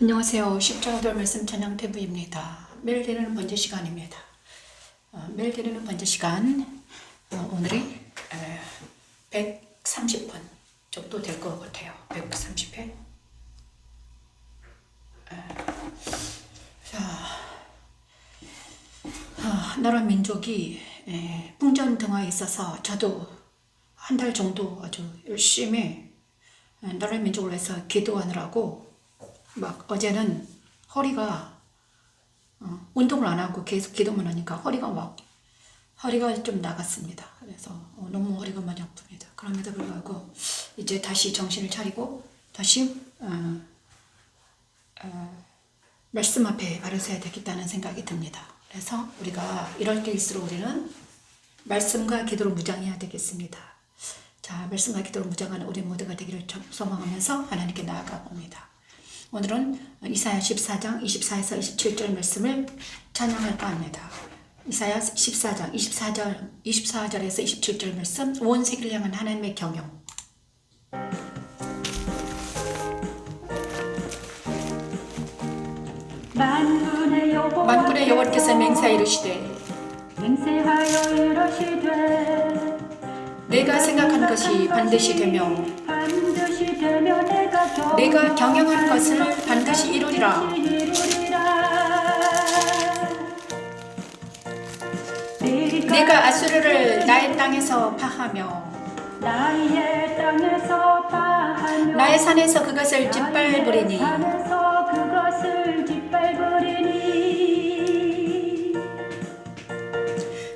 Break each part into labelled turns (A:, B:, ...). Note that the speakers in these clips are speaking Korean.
A: 안녕하세요. 십자가별 말씀 찬양 태부입니다. 매일 드리는 번제 시간입니다. 매일 드리는 번제 시간, 오늘이 130분 정도 될 것 같아요. 130회. 나라 민족이 풍전등화에 있어서 저도 한 달 정도 아주 열심히 나라 민족을 위해서 기도하느라고 막 어제는 허리가 운동을 안 하고 계속 기도만 하니까 허리가 좀 나갔습니다. 그래서 너무 허리가 많이 아픕니다. 그럼에도 불구하고 이제 다시 정신을 차리고 다시 말씀 앞에 바로 서야 되겠다는 생각이 듭니다. 그래서 우리가 이럴 때일수록 우리는 말씀과 기도로 무장해야 되겠습니다. 자, 말씀과 기도로 무장하는 우리 모두가 되기를 소망하면서 하나님께 나아가 봅니다. 오늘은 이사야 14장 24에서 27절 말씀을 찬양할까 합니다. 이사야 14장 24절에서 27절 말씀, 온 세계를 향한 하나님의 경영. 만군의 여호와께서 맹세하여 이르시되 내가 생각한 것이 반드시 되며 내가 경영한 것을 반드시 이루리라. 내가 아수르를 나의 땅에서 파하며 나의 산에서 그것을 짓밟으리니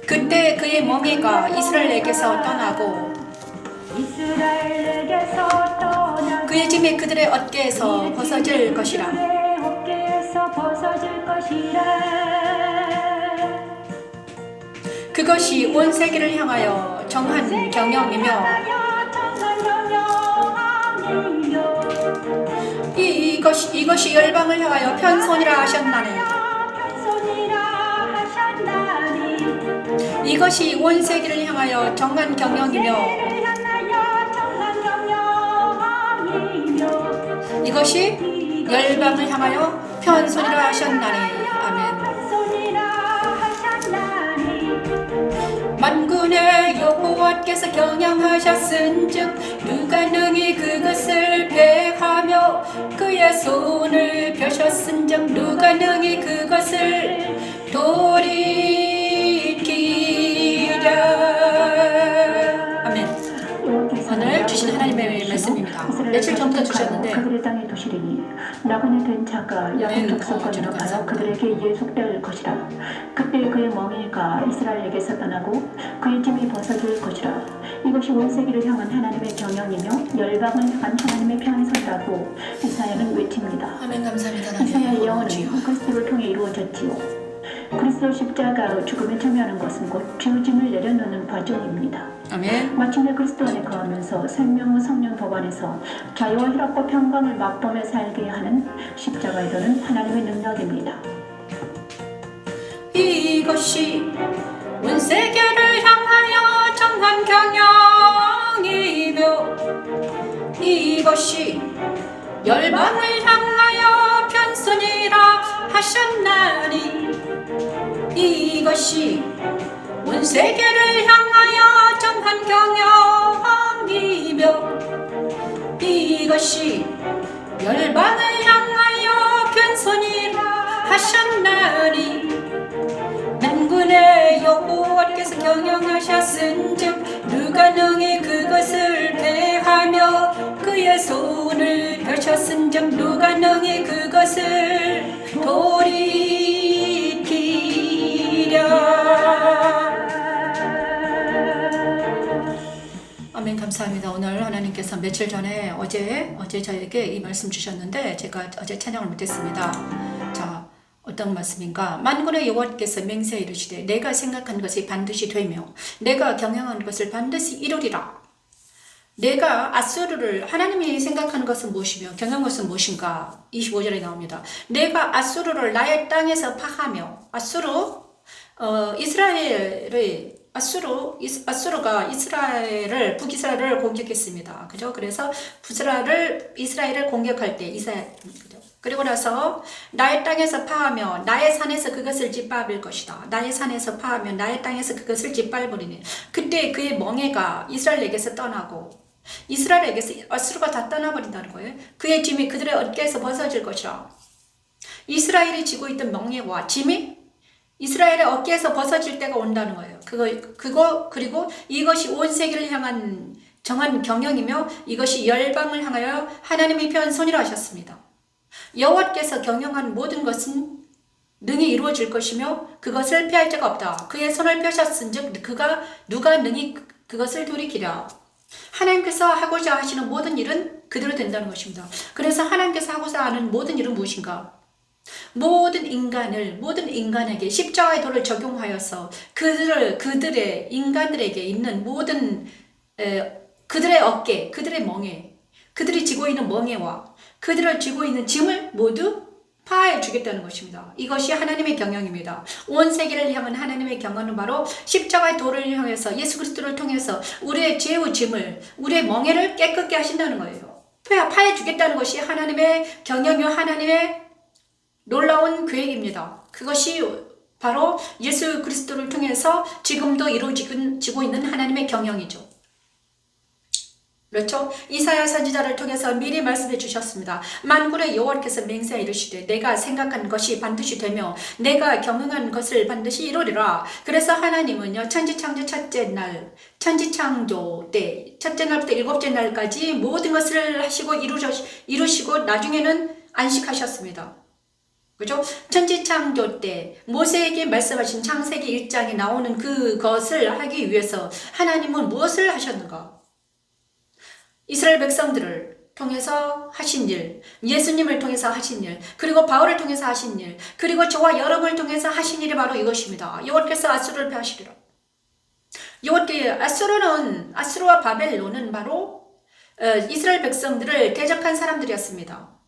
A: 그때 그의 멍에가 이스라엘에게서 떠나고 그의 짐이 그들의 어깨에서 벗어질 것이라. 그것이 온 세계를 향하여 정한 경영이며 이것이 열방을 향하여 편손이라 하셨나니 이것이 온 세계를 향하여 정한 경영이며 이것이 열방을 향하여 편손이라 하셨나니. 아멘. 만군의 여호와께서 경영하셨은즉 누가 능히 그것을 패하며 그의 손을 펴셨은즉 누가 능히 그것을 돌이키랴. 아멘. 오늘 주신 하나님의 말씀입니다. 며칠 전부터 주셨는데
B: 그들의 땅에 두시리니 나그네 된 자가 야곱 족속과 연합하여 그들에게 예속될 것이라. 그때 그의 멍에가 이스라엘에게서 떠나고 그의 짐이 벗어질 것이라. 이것이 온 세계를 향한 하나님의 경영이며 열방을 향한 하나님의 편선이라고 이사야는 외칩니다.
A: 아멘. 감사합니다.
B: 이사야의 예언은 그리스도를 통해 이루어졌지요. 그리스도 십자가 죽음에 참여하는 것은 곧 죄짐을 내려놓는 과정입니다.
A: 아멘.
B: 마침내 그리스도 안에 거하면서 생명의 성령 법 안에서 자유와 희락과 평강을 맛보며 살게 하는 십자가의 도는 하나님의 능력입니다.
A: 이것이 온 세계를 향하여 정한 경영이며 이것이 열방을 향하여 편손이라 하셨나니 이것이 온 세계를 향하여 정한 경영이며 이것이 열방을 향하여 편손이라 하셨나니 만군의 여호와께서 경영하셨은즉 누가 능히 그것을 패하며 그의 손을 펴셨은즉 누가 능히 그것을 돌이키랴. 아멘. 감사합니다. 오늘 하나님께서 며칠 전에 어제 저에게 이 말씀 주셨는데 제가 어제 찬양을 못했습니다. 자, 어떤 말씀인가? 만군의 여호와께서 맹세하여 이르시되 내가 생각한 것이 반드시 되며 내가 경영한 것을 반드시 이루리라. 내가 아수르를, 하나님이 생각하는 것은 무엇이며 경영한 것은 무엇인가? 25절에 나옵니다. 내가 아수르를 나의 땅에서 파하며, 아수르 이스라엘의 아수르가 북이스라엘을 공격했습니다. 그죠? 그래서 이스라엘을 공격할 때 그죠? 그리고 나서 나의 땅에서 파하며 나의 산에서 그것을 짓밟을 것이다. 나의 산에서 파하며 나의 땅에서 그것을 짓밟으리니 그때 그의 멍에가 이스라엘에게서 떠나고 이스라엘에게서 아수르가 다 떠나버린다는 거예요. 그의 짐이 그들의 어깨에서 벗어질 것이라. 이스라엘이 지고 있던 멍에와 짐이 이스라엘의 어깨에서 벗어질 때가 온다는 거예요. 그리고 이것이 온 세계를 향한 정한 경영이며 이것이 열방을 향하여 하나님이 펴은 손이라 하셨습니다. 여호와께서 경영한 모든 것은 능히 이루어질 것이며 그것을 피할 자가 없다. 그의 손을 펴셨은즉 누가 능히 그것을 돌이키랴. 하나님께서 하고자 하시는 모든 일은 그대로 된다는 것입니다. 그래서 하나님께서 하고자 하는 모든 일은 무엇인가? 모든 인간에게 십자가의 도를 적용하여서 인간들에게 있는 모든 그들의 어깨, 그들의 멍에, 그들이 지고 있는 멍에와 그들을 지고 있는 짐을 모두 파해 주겠다는 것입니다. 이것이 하나님의 경영입니다. 온 세계를 향한 하나님의 경영은 바로 십자가의 도를 향해서 예수 그리스도를 통해서 우리의 죄의 짐을, 우리의 멍에를 깨끗게 하신다는 거예요. 파해 주겠다는 것이 하나님의 경영이요 하나님의 놀라운 계획입니다. 그것이 바로 예수 그리스도를 통해서 지금도 이루어지고 있는 하나님의 경영이죠. 그렇죠? 이사야 선지자를 통해서 미리 말씀해 주셨습니다. 만군의 여호와께서 맹세하여 이르시되 내가 생각한 것이 반드시 되며 내가 경영한 것을 반드시 이루리라. 그래서 하나님은요 천지창조 때 첫째 날부터 일곱째 날까지 모든 것을 하시고 이루시고 나중에는 안식하셨습니다. 그죠? 천지창조 때 모세에게 말씀하신 창세기 1장에 나오는 그것을 하기 위해서 하나님은 무엇을 하셨는가? 이스라엘 백성들을 통해서 하신 일, 예수님을 통해서 하신 일, 그리고 바울을 통해서 하신 일, 그리고 저와 여러분을 통해서 하신 일이 바로 이것입니다. 여호와께서 아수르를 펴시리라. 아수르와 바벨론은 바로 이스라엘 백성들을 대적한 사람들이었습니다.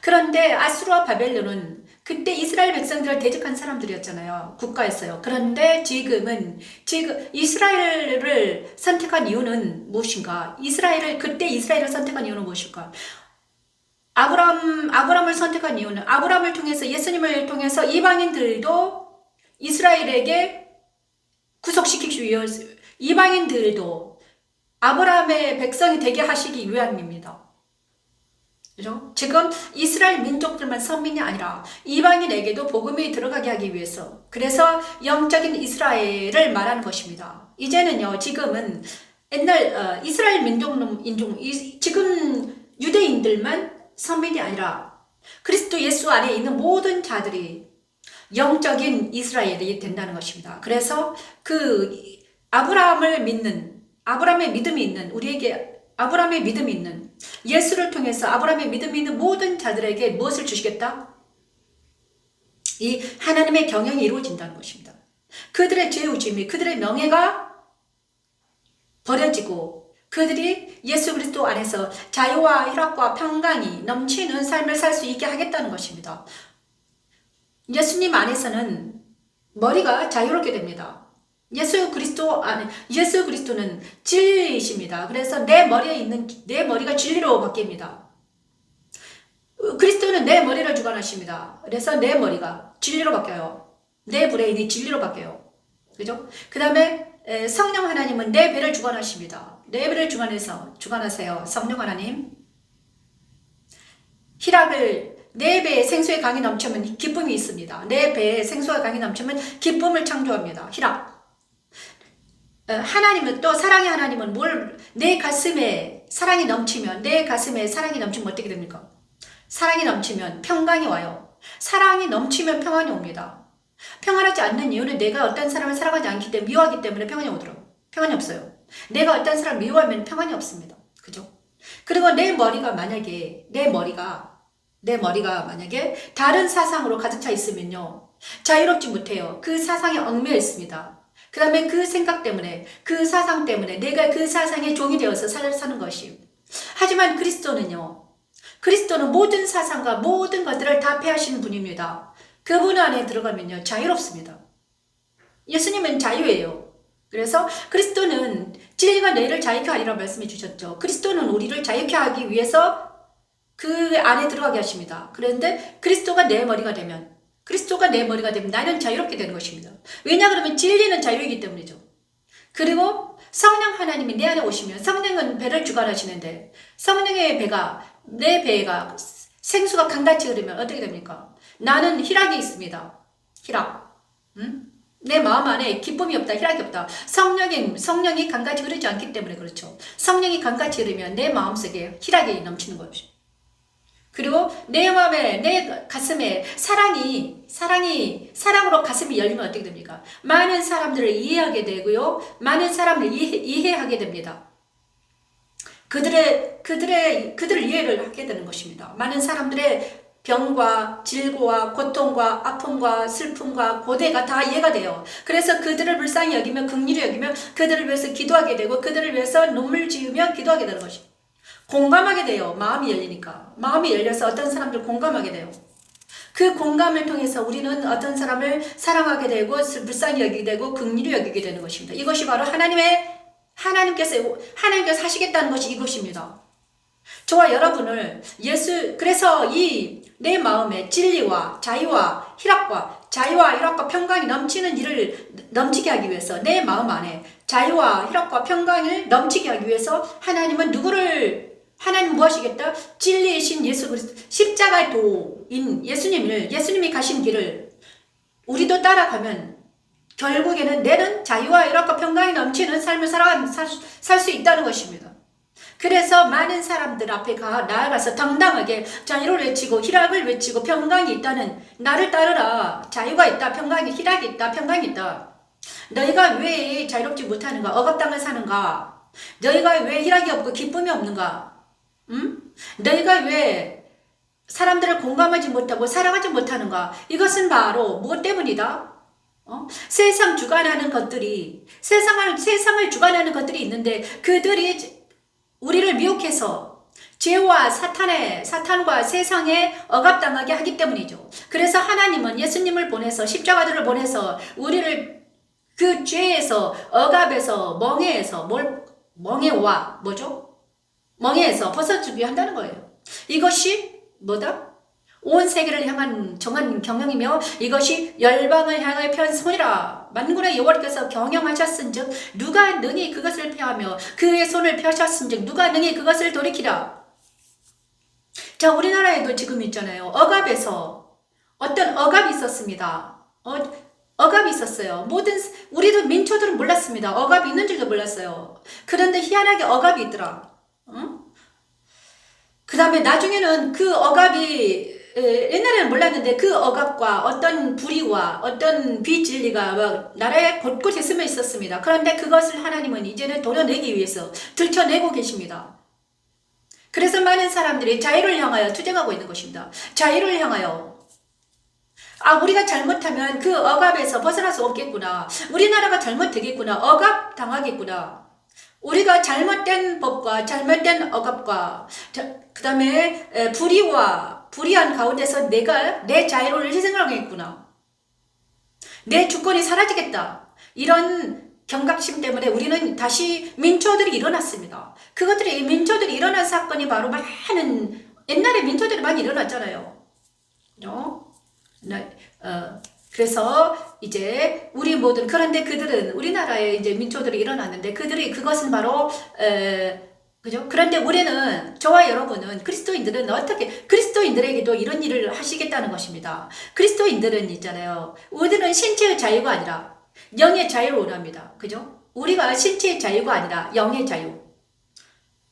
A: 그런데 아수르와 바벨론은 그때 이스라엘 백성들을 대적한 사람들이었잖아요. 국가였어요. 그런데 지금 이스라엘을 선택한 이유는 무엇인가? 그때 이스라엘을 선택한 이유는 무엇일까? 아브라함을 선택한 이유는 아브라함을 통해서 예수님을 통해서 이방인들도 이스라엘에게 구속시키기 위해서 이방인들도 아브라함의 백성이 되게 하시기 위함입니다. 그죠? 지금 이스라엘 민족들만 선민이 아니라 이방인에게도 복음이 들어가게 하기 위해서 그래서 영적인 이스라엘을 말하는 것입니다. 이제는요 지금은 옛날 이스라엘 지금 유대인들만 선민이 아니라 그리스도 예수 안에 있는 모든 자들이 영적인 이스라엘이 된다는 것입니다. 그래서 아브라함의 믿음이 있는 우리에게 아브라함의 믿음이 있는 예수를 통해서 아브라함의 믿음이 있는 모든 자들에게 무엇을 주시겠다? 이 하나님의 경영이 이루어진다는 것입니다. 그들의 죄의 짐이 그들의 명예가 버려지고 그들이 예수 그리스도 안에서 자유와 희락과 평강이 넘치는 삶을 살 수 있게 하겠다는 것입니다. 예수님 안에서는 머리가 자유롭게 됩니다. 예수 그리스도는 진리이십니다. 그래서 내 머리가 진리로 바뀝니다. 그리스도는 내 머리를 주관하십니다. 그래서 내 머리가 진리로 바뀌어요. 내 브레인이 진리로 바뀌어요. 그죠? 그 다음에 성령 하나님은 내 배를 주관하십니다. 내 배를 주관하세요. 성령 하나님. 내 배에 생수의 강이 넘치면 기쁨이 있습니다. 내 배에 생수의 강이 넘치면 기쁨을 창조합니다. 희락. 또 사랑의 하나님은 내 가슴에 사랑이 넘치면 어떻게 됩니까? 사랑이 넘치면 평강이 와요. 사랑이 넘치면 평안이 옵니다. 평안하지 않는 이유는 내가 어떤 사람을 사랑하지 않기 때문에 미워하기 때문에 평안이 없어요. 내가 어떤 사람을 미워하면 평안이 없습니다. 그죠? 그리고 내 머리가 만약에 다른 사상으로 가득 차 있으면요 자유롭지 못해요. 그 사상에 얽매여 있습니다. 그 다음에 그 생각 때문에 그 사상 때문에 내가 그 사상의 종이 되어서 사는 것이. 하지만 그리스도는 모든 사상과 모든 것들을 다 폐하시는 분입니다. 그분 안에 들어가면요 자유롭습니다. 예수님은 자유예요. 그래서 그리스도는 진리가 너희를 자유케 하리라 말씀해 주셨죠. 그리스도는 우리를 자유케 하기 위해서 그 안에 들어가게 하십니다. 그런데 그리스도가 내 머리가 되면 나는 자유롭게 되는 것입니다. 왜냐 그러면 진리는 자유이기 때문이죠. 그리고 성령 하나님이 내 안에 오시면 성령은 배를 주관하시는데 성령의 배가 내 배가 생수가 강같이 흐르면 어떻게 됩니까? 나는 희락이 있습니다. 희락. 내 마음 안에 기쁨이 없다, 희락이 없다. 성령이 강같이 흐르지 않기 때문에 그렇죠. 성령이 강같이 흐르면 내 마음속에 희락이 넘치는 것이죠. 그리고 내 마음에, 내 가슴에 사랑으로 가슴이 열리면 어떻게 됩니까? 많은 사람들을 이해하게 되고요. 많은 사람을 이해하게 됩니다. 그들을 이해를 하게 되는 것입니다. 많은 사람들의 병과 질고와 고통과 아픔과 슬픔과 고뇌가 다 이해가 돼요. 그래서 그들을 불쌍히 여기며 긍휼히 여기며 그들을 위해서 기도하게 되고 그들을 위해서 눈물 지으며 기도하게 되는 것입니다. 공감하게 돼요. 마음이 열리니까. 마음이 열려서 어떤 사람들 공감하게 돼요. 그 공감을 통해서 우리는 어떤 사람을 사랑하게 되고 불쌍히 여기게 되고 긍휼히 여기게 되는 것입니다. 이것이 바로 하나님께서 하시겠다는 것이 이것입니다. 저와 여러분을 그래서 내 마음에 진리와 자유와 희락과 평강이 넘치는 일을 넘치게 하기 위해서 내 마음 안에 자유와 희락과 평강을 넘치게 하기 위해서 하나님은 무엇이겠다? 진리이신 예수 그리스도 십자가의 도인 예수님이 가신 길을 우리도 따라가면 결국에는 내는 자유와 희락과 평강이 넘치는 삶을 살 수 있다는 것입니다. 그래서 많은 사람들 앞에 나아가서 당당하게 자유를 외치고 희락을 외치고 평강이 있다는 나를 따르라. 자유가 있다. 평강이 희락이 있다. 평강이 있다. 너희가 왜 자유롭지 못하는가? 억압당을 사는가? 너희가 왜 희락이 없고 기쁨이 없는가? 너희가 왜 사람들을 공감하지 못하고 사랑하지 못하는가? 이것은 바로 무엇 때문이다? 세상을 주관하는 것들이 있는데 그들이 우리를 미혹해서 죄와 사탄과 세상에 억압당하게 하기 때문이죠. 그래서 하나님은 예수님을 보내서 십자가들을 보내서 우리를 그 죄에서 억압에서 멍에에서 벗어주게 한다는 거예요. 이것이 뭐다? 온 세계를 향한 정한 경영이며 이것이 열방을 향하여 편 손이라. 만군의 여호와께서 경영하셨은즉 누가 능히 그것을 펴하며 그의 손을 펴셨은즉 누가 능히 그것을 돌이키라. 자, 우리나라에도 지금 있잖아요. 억압에서 어떤 억압이 있었습니다. 억압이 있었어요. 우리도 민초들은 몰랐습니다. 억압이 있는 줄도 몰랐어요. 그런데 희한하게 억압이 있더라. 그 다음에 나중에는 그 억압이 옛날에는 몰랐는데 그 억압과 어떤 불의와 어떤 비진리가 나라에 곳곳에 스며 있었습니다. 그런데 그것을 하나님은 이제는 도려내기 위해서 들춰내고 계십니다. 그래서 많은 사람들이 자유를 향하여 투쟁하고 있는 것입니다. 자유를 향하여 우리가 잘못하면 그 억압에서 벗어날 수 없겠구나. 우리나라가 잘못되겠구나. 억압 당하겠구나. 우리가 잘못된 법과 잘못된 억압과 그 다음에 불의한 가운데서 내 자유를 희생하겠구나. 내 주권이 사라지겠다. 이런 경각심 때문에 우리는 다시 민초들이 일어났습니다. 민초들이 일어난 사건이 바로 옛날에 민초들이 많이 일어났잖아요. 그래서 이제 우리 모든 그런데 그들은 우리나라에 이제 민초들이 일어났는데 그것은 바로 그죠? 그런데 저와 여러분은 그리스도인들에게도 이런 일을 하시겠다는 것입니다. 그리스도인들은 있잖아요. 우리는 신체의 자유가 아니라 영의 자유를 원합니다. 그죠? 우리가 신체의 자유가 아니라 영의 자유,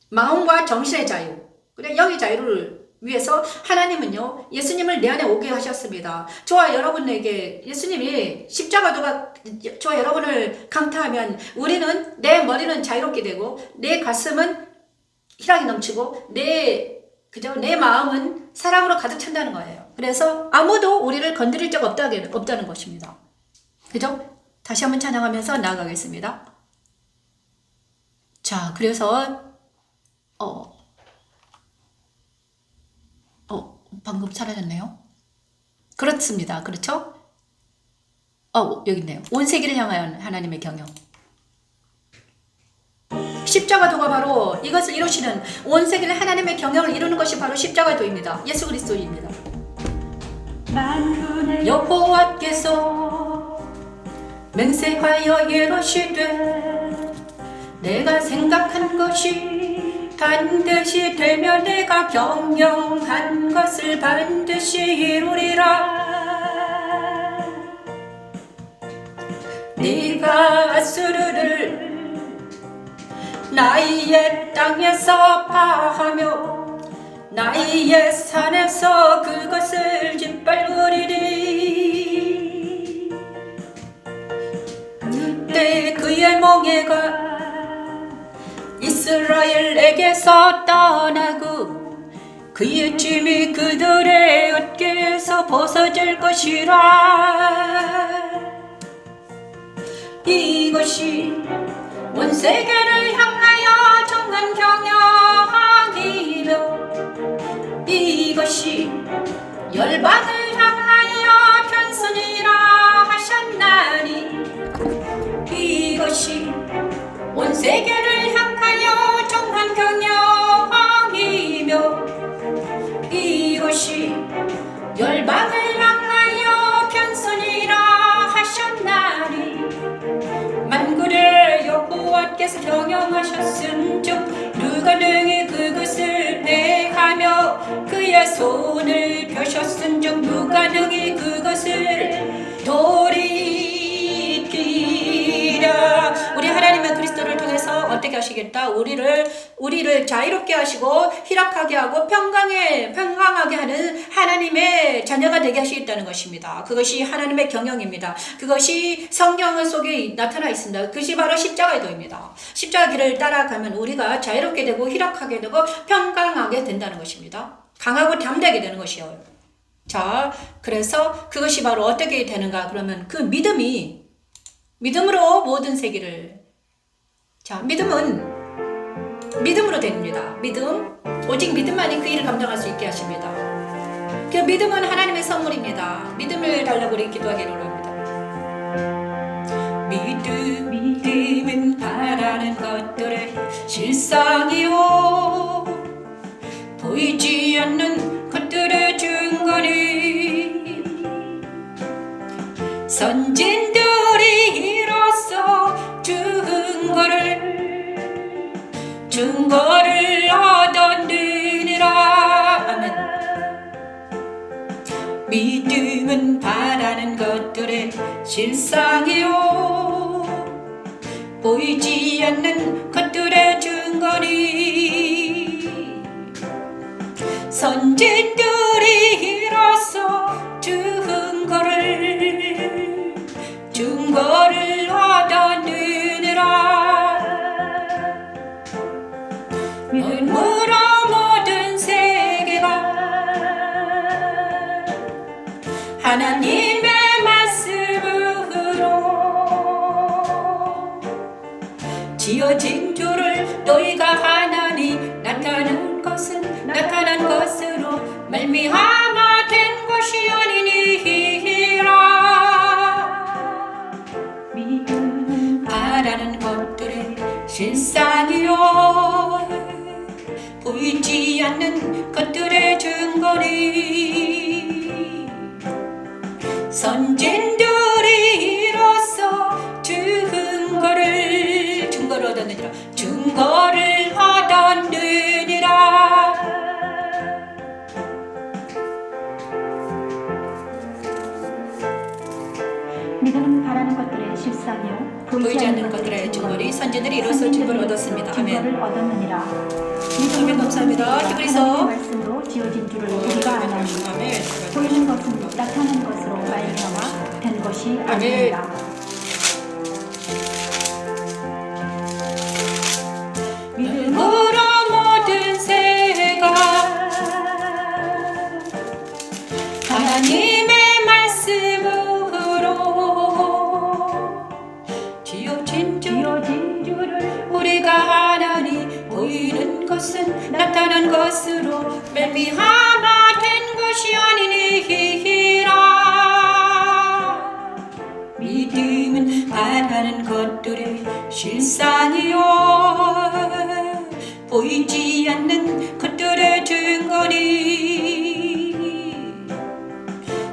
A: 마음과 정신의 자유, 그래 영의 자유를 위해서 하나님은요 예수님을 내 안에 오게 하셨습니다. 저와 여러분에게 예수님이 십자가도가 저와 여러분을 강타하면 내 머리는 자유롭게 되고 내 가슴은 희락이 넘치고 내 마음은 사랑으로 가득 찬다는 거예요. 그래서 아무도 우리를 건드릴 적 없다는 것입니다. 그죠? 다시 한번 찬양하면서 나아가겠습니다. 자, 그래서 방금 사라졌네요. 그렇습니다. 그렇죠? 여기 있네요. 온 세계를 향한 하나님의 경영. 십자가도가 바로 이것을 이루시는, 온 세계를 하나님의 경영을 이루는 것이 바로 십자가도입니다. 예수 그리스도입니다. 여호와께서 맹세하여 이르시되 내가 생각한 것이 반드시 되며 내가 경영한 것을 반드시 이루리라. 네가 아수르를 나의 옛 땅에서 파하며 나의 산에서 그것을 짓밟으리니 그때 그의 멍에가 이스라엘에게서 떠나고 그의 짐이 그들의 어깨에서 벗어질 것이라. 이것이 온 세계를 향하여 정한 경영이며 이것이 열방을 향하여 편선이라 하셨나니 이것이 온 세계를 향하여 정한 경영이며 이것이 열방을 향하여 편선이라 하셨나니 만군의 여호와께서 경영하셨은즉 누가 능히 그것을 대하며 그의 손을 펴셨은즉 누가 능히 그것을 돌이키랴. 우리 하나님은 그리스도를 통해서 어떻게 하시겠다? 우리를 자유롭게 하시고 희락하게 하고 평강하게 하는 하나님의 자녀가 되게 하시겠다는 것입니다. 그것이 하나님의 경영입니다. 그것이 성경 속에 나타나 있습니다. 그것이 바로 십자가도입니다. 십자가 길을 따라가면 우리가 자유롭게 되고 희락하게 되고 평강하게 된다는 것입니다. 강하고 담대하게 되는 것이에요. 자, 그래서 그것이 바로 어떻게 되는가? 그러면 그 믿음으로 모든 세계를, 자, 믿음으로 됩니다. 오직 믿음만이 그 일을 감당할 수 있게 하십니다. 그 믿음은 하나님의 선물입니다. 믿음을 달라고 우리 기도하기를 원합니다. 믿음은 바라는 것들의 실상이요 보이지 않는 것들의 증거니 선진들이 이로써 증거를 얻었느니라. 아멘. 믿음은 바라는 것들의 실상이요 보이지 않는 것들의 증거니 선진들이 이로써 증거를 얻었느니라. 믿음으로 모든 세계가 하나님의 말씀으로 지어진 줄을 너희가 하나니 나타난 것으로 말미암아 된 것이 아니니라. 믿음은 바라는 것들의 실상이요 보이지 않는 것들의 증거니 선진들이 이로써 증거를 얻었느니라.
B: 믿음은 바라는 것들의 실상이요
A: 보이지 않는 것들의 증거니 선진들이 이로써 증거를 얻었습니다. 아멘.
B: 증거를 얻었느니라.
A: 아멘. 감사합니다. 히브리서
B: 말씀으로 지어진 줄을 우리가 아나니
A: 아멘.
B: 보이는 것은 나타난 것으로 말미암아 된 것이 아니니라.
A: 믿음으로 모든 세계가 하나님의 말씀으로 지어진 줄을 우리가 아나니 보이는 것은 나타난 것으로 말미암아 된 것이 아니니라.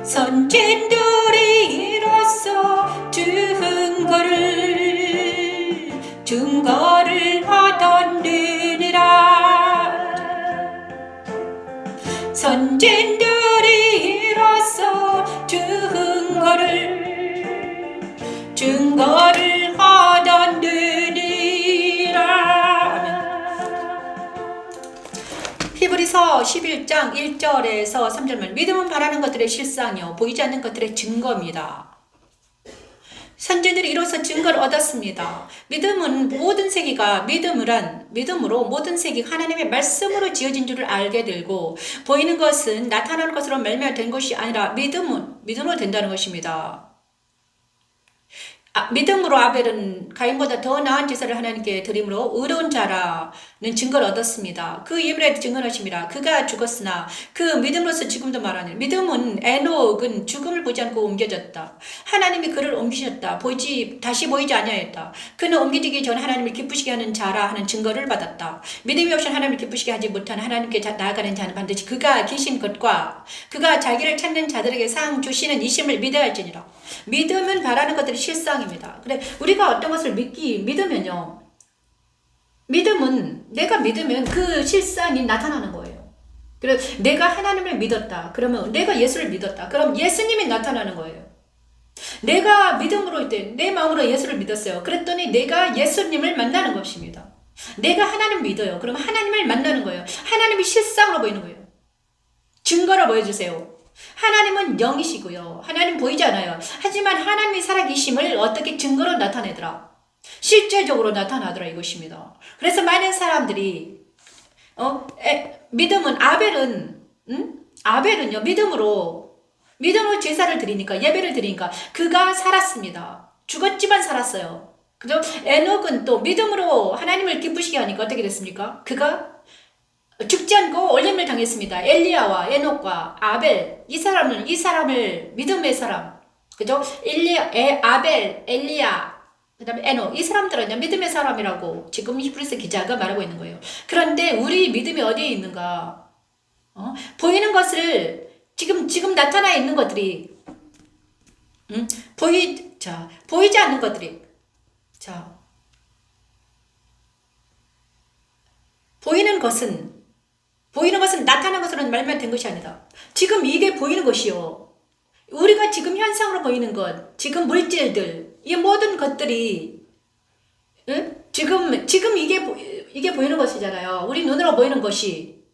A: 선진들이 이로써 증거를 하던느니라. 선진들이 이로써 증거를 하던느니라. 히브리서 11장 1절에서 3절만 믿음은 바라는 것들의 실상이요 보이지 않는 것들의 증거입니다. 선진들이 이로써 증거를 얻었습니다. 믿음은 모든 세계가 믿음으로 모든 세계가 하나님의 말씀으로 지어진 줄을 알게 되고 보이는 것은 나타나는 것으로 말미암아 것이 아니라 믿음으로 된다는 것입니다. 믿음으로 아벨은 가인보다 더 나은 제사를 하나님께 드림으로 의로운 자라는 증거를 얻었습니다. 그 이유를 증언하십니다. 그가 죽었으나 그 믿음으로서 지금도 말하는 믿음은 에녹은 죽음을 보지 않고 옮겨졌다. 하나님이 그를 옮기셨다. 다시 보이지 아니하였다. 그는 옮기지기 전 하나님을 기쁘시게 하는 자라 하는 증거를 받았다. 믿음이 없이 하나님을 기쁘시게 하지 못한 하나님께 나아가는 자는 반드시 그가 계신 것과 그가 자기를 찾는 자들에게 상 주시는 이심을 믿어야 할지니라. 믿음은 바라는 것들이 실상입니다. 그래 우리가 어떤 것을 믿으면요. 내가 믿으면 그 실상이 나타나는 거예요. 그래 내가 하나님을 믿었다. 그러면 내가 예수를 믿었다. 그럼 예수님이 나타나는 거예요. 내가 믿음으로 내 마음으로 예수를 믿었어요. 그랬더니 내가 예수님을 만나는 것입니다. 내가 하나님 믿어요. 그럼 하나님을 만나는 거예요. 하나님이 실상으로 보이는 거예요. 증거를 보여주세요. 하나님은 영이시고요. 하나님 보이지 않아요. 하지만 하나님이 살아계심을 어떻게 증거로 나타내더라. 실제적으로 나타나더라 이것입니다. 그래서 많은 사람들이 믿음은 아벨은요 믿음으로 제사를 드리니까 예배를 드리니까 그가 살았습니다. 죽었지만 살았어요. 그죠? 에녹은 또 믿음으로 하나님을 기쁘시게 하니까 어떻게 됐습니까? 그가 죽지 않고 올림을 당했습니다. 엘리야와 에녹과 아벨 이 사람을 믿음의 사람 그죠? 아벨, 엘리야 그 다음에 에녹 이 사람들은요 믿음의 사람이라고 지금 히브리서 기자가 말하고 있는 거예요. 그런데 우리 믿음이 어디에 있는가? 보이는 것을 지금 나타나 있는 것들이 보이지 않는 것들이 보이는 것은 나타난 것으로는 말만 된 것이 아니다. 지금 이게 보이는 것이요. 우리가 지금 현상으로 보이는 것, 지금 물질들, 이 모든 것들이, 지금 이게 보이는 것이잖아요. 우리 눈으로 보이는 것이,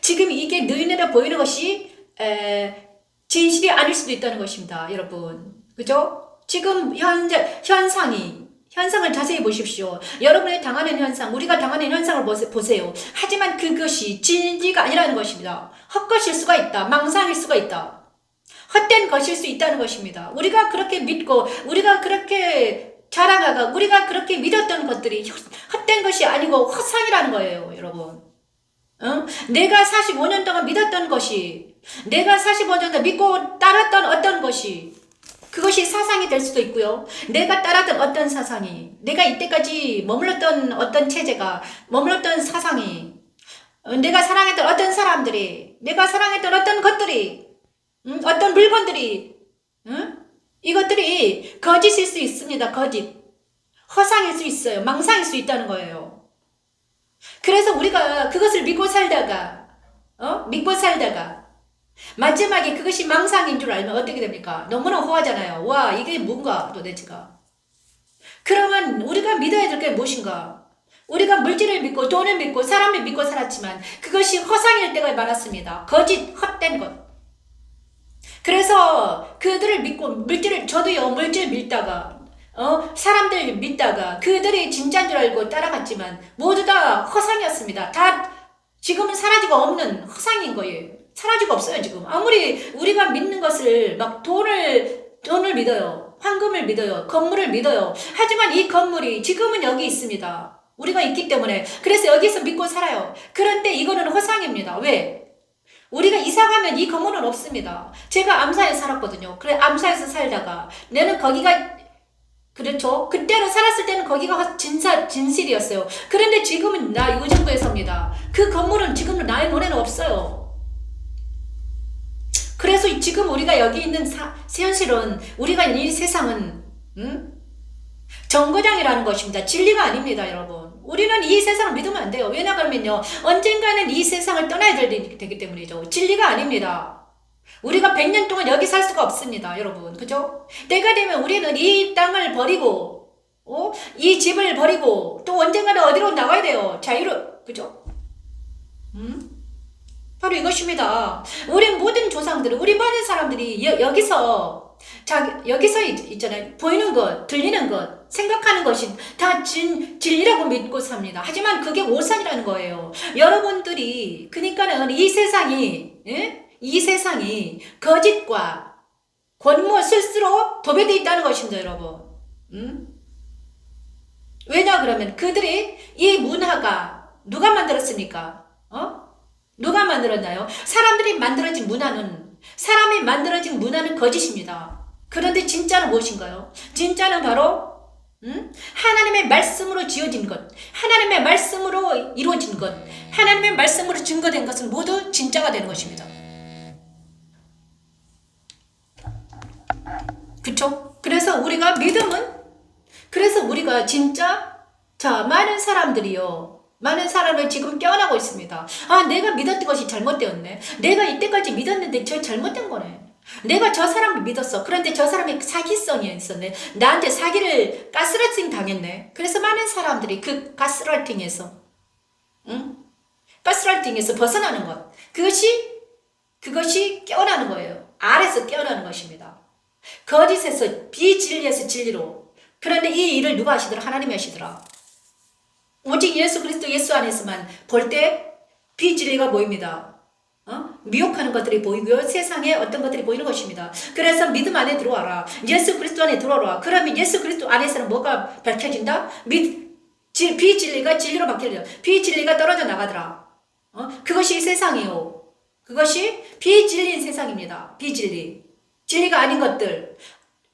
A: 지금 이게 눈으로 보이는 것이, 진실이 아닐 수도 있다는 것입니다, 여러분. 그죠? 지금 현상을 자세히 보십시오. 여러분이 당하는 현상, 우리가 당하는 현상을 보세요. 하지만 그것이 진리가 아니라는 것입니다. 헛것일 수가 있다. 망상일 수가 있다. 헛된 것일 수 있다는 것입니다. 우리가 그렇게 믿고 우리가 그렇게 자라나가 우리가 그렇게 믿었던 것들이 헛된 것이 아니고 헛상이라는 거예요, 여러분. 내가 45년 동안 믿었던 것이 내가 45년 동안 믿고 따랐던 어떤 것이 그것이 사상이 될 수도 있고요. 내가 따랐던 어떤 사상이, 내가 이때까지 머물렀던 어떤 체제가, 머물렀던 사상이, 내가 사랑했던 어떤 사람들이, 내가 사랑했던 어떤 것들이, 어떤 물건들이, 이것들이 거짓일 수 있습니다. 거짓. 허상일 수 있어요. 망상일 수 있다는 거예요. 그래서 우리가 그것을 믿고 살다가 마지막에 그것이 망상인 줄 알면 어떻게 됩니까? 너무나 호하잖아요. 와, 이게 뭔가 도대체가. 그러면 우리가 믿어야 될 게 무엇인가? 우리가 물질을 믿고 돈을 믿고 사람을 믿고 살았지만 그것이 허상일 때가 많았습니다. 거짓, 헛된 것. 그래서 그들을 믿고 저도요 물질 믿다가 사람들 믿다가 그들이 진짜인 줄 알고 따라갔지만 모두 다 허상이었습니다. 다 지금은 사라지고 없는 허상인 거예요. 사라지고 없어요, 지금. 아무리 우리가 믿는 것을 막 돈을 믿어요. 황금을 믿어요. 건물을 믿어요. 하지만 이 건물이 지금은 여기 있습니다. 우리가 있기 때문에. 그래서 여기서 믿고 살아요. 그런데 이거는 허상입니다. 왜? 우리가 이사가면 이 건물은 없습니다. 제가 암사에 살았거든요. 그래, 암사에서 살다가 내는 거기가 그렇죠. 그때는 살았을 때는 거기가 진실이었어요. 그런데 지금은 나 의정부에 삽니다. 그 건물은 지금은 나의 눈에는 없어요. 그래서 그래서 지금 우리가 여기 있는 현실은 우리가 있는 이 세상은 정거장이라는 것입니다. 진리가 아닙니다, 여러분. 우리는 이 세상을 믿으면 안 돼요. 왜냐 그러면요, 언젠가는 이 세상을 떠나야 되기 때문이죠. 진리가 아닙니다. 우리가 100년 동안 여기 살 수가 없습니다, 여러분. 그죠? 때가 되면 우리는 이 땅을 버리고, 이 집을 버리고, 또 언젠가는 어디로 나가야 돼요. 자유로, 그죠? 바로 이것입니다. 우리 모든 조상들은, 우리 많은 사람들이 여기서 있잖아요. 보이는 것, 들리는 것, 생각하는 것이 다 진리라고 믿고 삽니다. 하지만 그게 오산이라는 거예요. 여러분들이, 그러니까는 이 세상이 거짓과 권모 스스로 도배되어 있다는 것입니다, 여러분. 왜냐 그러면 그들이 이 문화가 누가 만들었습니까? 누가 만들었나요? 사람이 만들어진 문화는 거짓입니다. 그런데 진짜는 무엇인가요? 진짜는 바로 하나님의 말씀으로 지어진 것, 하나님의 말씀으로 이루어진 것, 하나님의 말씀으로 증거된 것은 모두 진짜가 되는 것입니다. 그쵸? 그래서 우리가 진짜, 많은 사람을 지금 깨어나고 있습니다. 내가 믿었던 것이 잘못되었네. 내가 이때까지 믿었는데 저 잘못된 거네. 내가 저 사람을 믿었어. 그런데 저 사람이 사기성이 있었네. 나한테 사기를 가스라이팅 당했네. 그래서 많은 사람들이 그 가스라이팅에서 벗어나는 것. 그것이 깨어나는 거예요. 알에서 깨어나는 것입니다. 거짓에서, 비진리에서 진리로. 그런데 이 일을 누가 하시더라? 하나님이 하시더라. 오직 예수 그리스도 예수 안에서만 볼 때 비진리가 보입니다. 미혹하는 것들이 보이고요. 세상에 어떤 것들이 보이는 것입니다. 그래서 믿음 안에 들어와라. 예수 그리스도 안에 들어와라. 그러면 예수 그리스도 안에서는 뭐가 밝혀진다? 비진리가 진리로 바뀌어져. 비진리가 떨어져 나가더라. 그것이 세상이요. 그것이 비진리인 세상입니다. 비진리. 진리가 아닌 것들.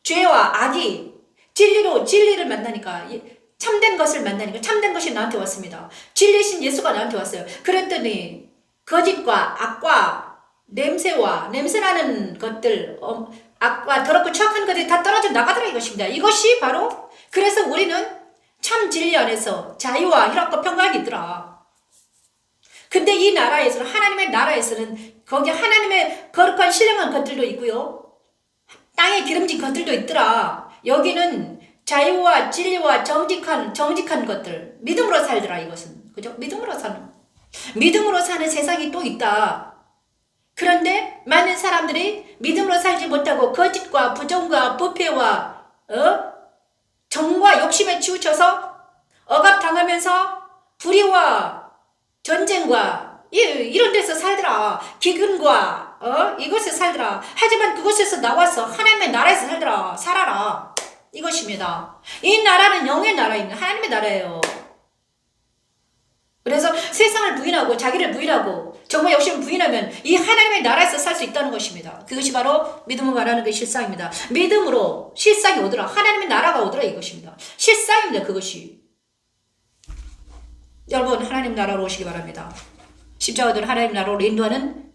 A: 죄와 악이 진리를 만나니까, 참된 것을 만나니까, 참된 것이 나한테 왔습니다. 진리신 예수가 나한테 왔어요. 그랬더니 거짓과 악과 냄새나는 것들, 악과 더럽고 추악한 것들이 다 떨어져 나가더라 이것입니다. 이것이 바로, 그래서 우리는 참 진리 안에서 자유와 희락과 평강이 있더라. 근데 이 나라에서는, 하나님의 나라에서는 거기 하나님의 거룩한 신령한 것들도 있고요. 땅에 기름진 것들도 있더라. 여기는 자유와 진리와 정직한 것들, 믿음으로 살더라 이것은. 그죠? 믿음으로 사는 세상이 또 있다. 그런데 많은 사람들이 믿음으로 살지 못하고 거짓과 부정과 부패와 정과 욕심에 치우쳐서 억압당하면서 불의와 전쟁과 이런 데서 살더라. 기근과 이것에 살더라. 하지만 그곳에서 나와서 하나님의 나라에서 살아라. 이것입니다. 이 나라는 영의 나라입니다. 하나님의 나라예요. 그래서 세상을 부인하고 자기를 부인하고 정말 욕심을 부인하면 이 하나님의 나라에서 살 수 있다는 것입니다. 그것이 바로 믿음을 말하는 그 실상입니다. 믿음으로 실상이 오더라. 하나님의 나라가 오더라 이것입니다. 실상입니다. 그것이. 여러분, 하나님 나라로 오시기 바랍니다. 십자가도는 하나님 나라로 인도하는,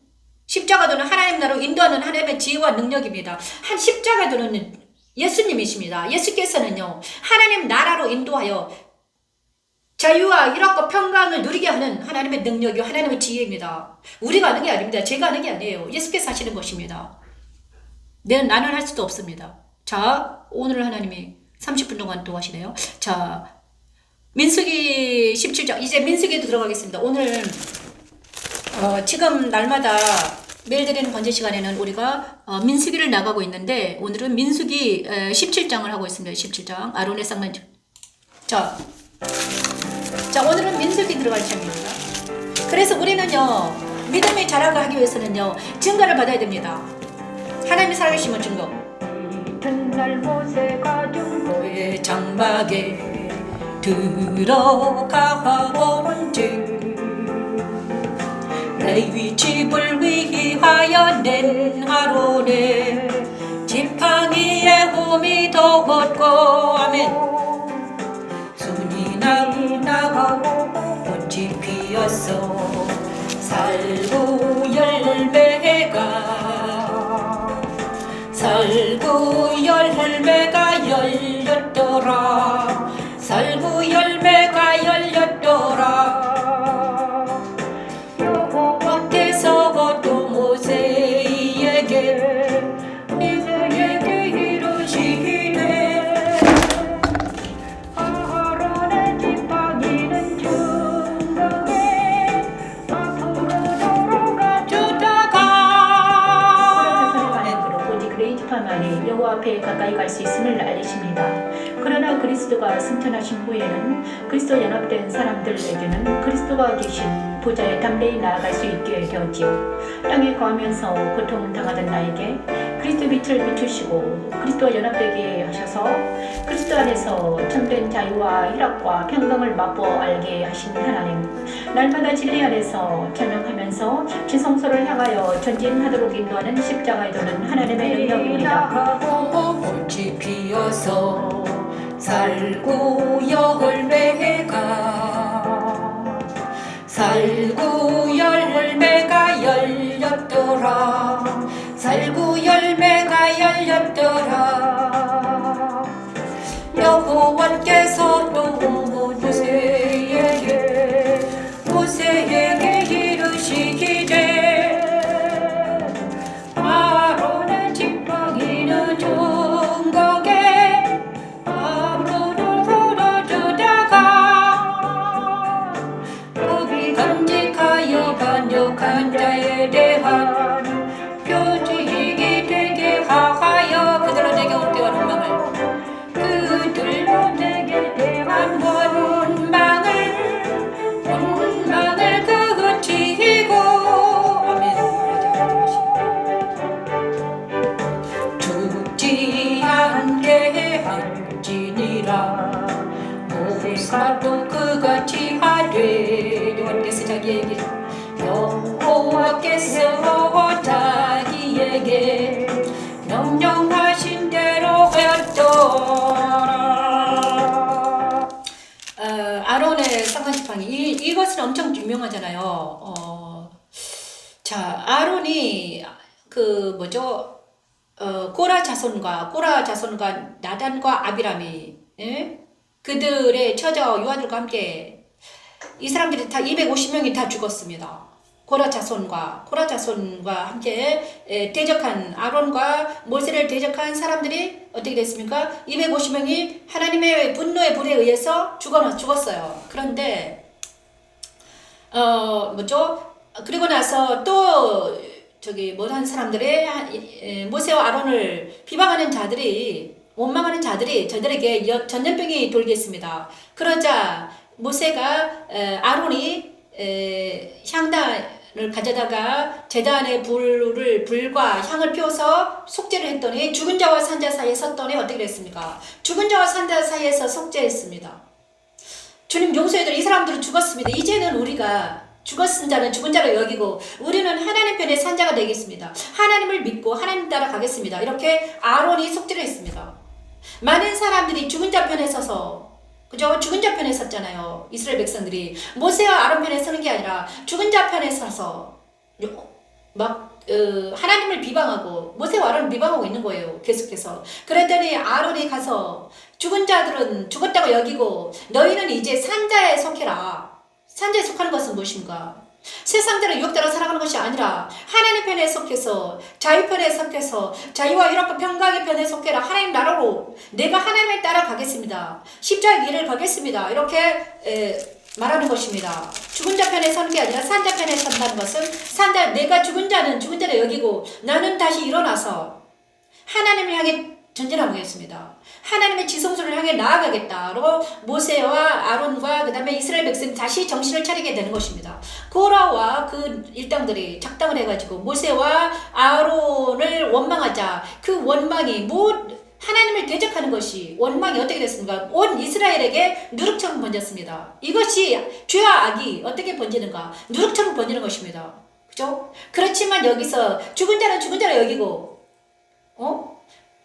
A: 십자가도는 하나님 나라로 인도하는 하나님의 지혜와 능력입니다. 한 십자가도는 예수님이십니다. 예수께서는요, 하나님 나라로 인도하여 자유와 희락과 평강을 누리게 하는 하나님의 능력이요, 하나님의 지혜입니다. 우리가 하는 게 아닙니다. 제가 하는 게 아니에요. 예수께서 하시는 것입니다. 나는 할 수도 없습니다. 자, 오늘 하나님이 30분 동안 또 하시네요. 자, 민수기 17장, 이제 민수기에도 들어가겠습니다. 오늘 지금 날마다 매일 드리는 번제 시간에는 우리가 민수기를 나가고 있는데, 오늘은 민수기 17장을 하고 있습니다. 17장 아론의 쌍난. 자, 오늘은 민수기 들어갈 시간입니다. 그래서 우리는요, 믿음의 자라가 하기 위해서는요, 증거를 받아야 됩니다. 하나님이 살아계시면 증거.
B: 이튿날 모세가
A: 중보의 장막에 들어가 본즉 레위 집을 위하여 낸 아론의 지팡이의 홈이 돋고, 아멘. 순이 나고 꽃이 피었어 살구 열매가
B: 여호와 앞에 가까이 갈 수 있음을 알리십니다. 그러나 그리스도가 승천하신 후에는 그리스도 연합된 사람들에게는 그리스도가 계신 보좌에 담대히 나아갈 수 있게 되었지요. 땅에 거하면서 고통을 당하던 나에게 그리스도 빛을 비추시고 그리스도와 연합되게 하셔서 그리스도 안에서 참된 자유와 희락과 평강을 맛보아 알게 하신 하나님, 날마다 진리 안에서 찬양하면서 지성소를 향하여 전진하도록 인도하는 십자가에 도는 하나님의 능력입니다.
C: 꽃이 피어서 살구 열매가 열렸더라. 살구 열매가 열렸더라. 여호와께서 또 모세에게 이르시기를 아론의 지팡이는 중국에 아론을 풀어주다가 급이 간직하여 반역한 자에 대한 표징이 되게 하여 그들로 내게 올 때와 원망을 그들로 내게 대한 원망을 그치고 아멘. 죽지 않게 할지니라. 모세도 그같이 하되 여호와께서 자기에게 명령하신 대로 하였더라. 아론의 상관지팡이 이것은 엄청 유명하잖아요. 자, 아론이 고라 자손과 나단과 아비람이 그들의 처자 요아들과 함께 이 사람들이 다 250명이 다 죽었습니다. 고라 자손과 함께 대적한 아론과 모세를 대적한 사람들이 어떻게 됐습니까? 250명이 하나님의 분노의 불에 의해서 죽었어요. 그런데 그리고 나서 또 못한 사람들의 모세와 아론을 비방하는 자들이 원망하는 자들이 저들에게 전염병이 돌겠습니다. 그러자 모세가 아론이 향단을 가져다가 제단에 불과 향을 피워서 속죄를 했더니 죽은 자와 산 자 사이에 섰더니 어떻게 됐습니까? 죽은 자와 산 자 사이에서 속죄했습니다. 주님 용서해드려. 이 사람들은 죽었습니다. 이제는 우리가 죽었은 자는 죽은 자로 여기고 우리는 하나님 편에 산 자가 되겠습니다. 하나님을 믿고 하나님 따라 가겠습니다. 이렇게 아론이 속죄를 했습니다. 많은 사람들이 죽은 자 편에 서서 죽은 자 편에 섰잖아요. 이스라엘 백성들이 모세와 아론 편에 서는 게 아니라 죽은 자 편에 서서 하나님을 비방하고 모세와 아론을 비방하고 있는 거예요. 계속해서. 그랬더니 아론이 가서 죽은 자들은 죽었다고 여기고 너희는 이제 산자에 속해라. 산자에 속하는 것은 무엇인가? 세상대로 유혹대로 살아가는 것이 아니라 하나님 편에 속해서 자유 편에 속해서 자유와 희락과 평강의 편에 속해라. 하나님 나라로 내가 하나님을 따라가겠습니다. 십자가의 길을 가겠습니다. 이렇게 말하는 것입니다. 죽은 자 편에 서는 게 아니라 산자 편에 선다는 것은 내가 죽은 자는 죽은 자를 여기고 나는 다시 일어나서 하나님을 향해 전진하겠습니다. 하나님의 지성소를 향해 나아가겠다로 모세와 아론과 그 다음에 이스라엘 백성이 다시 정신을 차리게 되는 것입니다. 고라와 그 일당들이 작당을 해가지고 모세와 아론을 원망하자. 그 원망이 하나님을 대적하는 것이 원망이 어떻게 됐습니까? 온 이스라엘에게 누룩처럼 번졌습니다. 이것이 죄와 악이 어떻게 번지는가? 누룩처럼 번지는 것입니다. 그죠? 그렇지만 여기서 죽은 자는 죽은 자로 여기고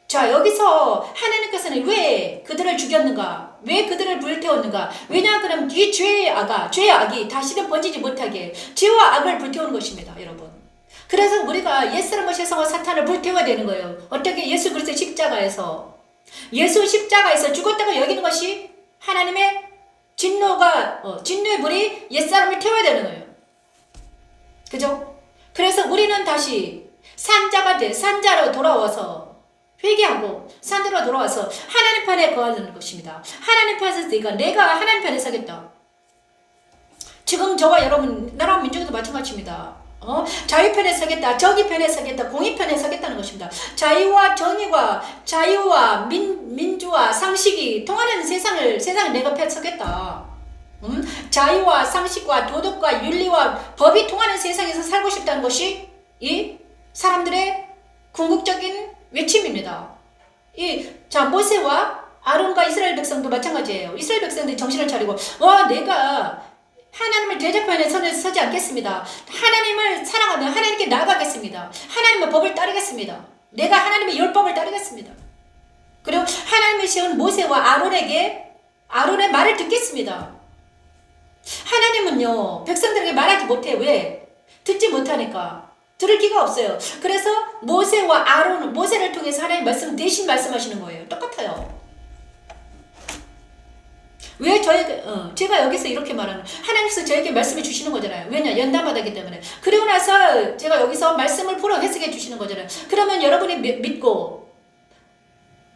C: 자, 여기서 하나님께서는 왜 그들을 죽였는가? 왜 그들을 불태웠는가? 왜냐 그러면 이 죄의 악이 다시는 번지지 못하게 죄와 악을 불태우는 것입니다, 여러분. 그래서 우리가 옛사람과 세상과 사탄을 불태워야 되는 거예요. 어떻게? 예수 그리스도 십자가에서 죽었다고 여기는 것이 하나님의 진노의 불이 옛사람을 태워야 되는 거예요. 그죠? 그래서 우리는 다시 산자로 돌아와서 회개하고 산으로 돌아와서 하나님 편에 거하는 것입니다. 하나님 편에서 내가 하나님 편에 서겠다. 지금 저와 여러분 나라 민족도 마찬가지입니다. 자유 편에 서겠다, 정의 편에 서겠다, 공의 편에 서겠다는 것입니다. 자유와 정의와 자유와 민주와 상식이 통하는 세상을 내가 펼쳐서겠다. 자유와 상식과 도덕과 윤리와 법이 통하는 세상에서 살고 싶다는 것이 이 사람들의 궁극적인 외침입니다. 자, 모세와 아론과 이스라엘 백성도 마찬가지예요. 이스라엘 백성들이 정신을 차리고, 내가 하나님을 대적편에 서지 않겠습니다. 하나님을 사랑하며 하나님께 나아가겠습니다. 하나님의 법을 따르겠습니다. 내가 하나님의 율법을 따르겠습니다. 그리고 하나님의 세운 모세와 아론의 말을 듣겠습니다. 하나님은요, 백성들에게 말하지 못해. 왜? 듣지 못하니까. 들을 기가 없어요. 그래서 모세를 통해서 하나님 말씀 대신 말씀하시는 거예요. 똑같아요. 왜 제가 여기서 이렇게 말하는, 하나님께서 저에게 말씀해 주시는 거잖아요. 왜냐? 연단받았기 때문에. 그리고 나서 제가 여기서 말씀을 풀어 해석해 주시는 거잖아요. 그러면 여러분이 믿고,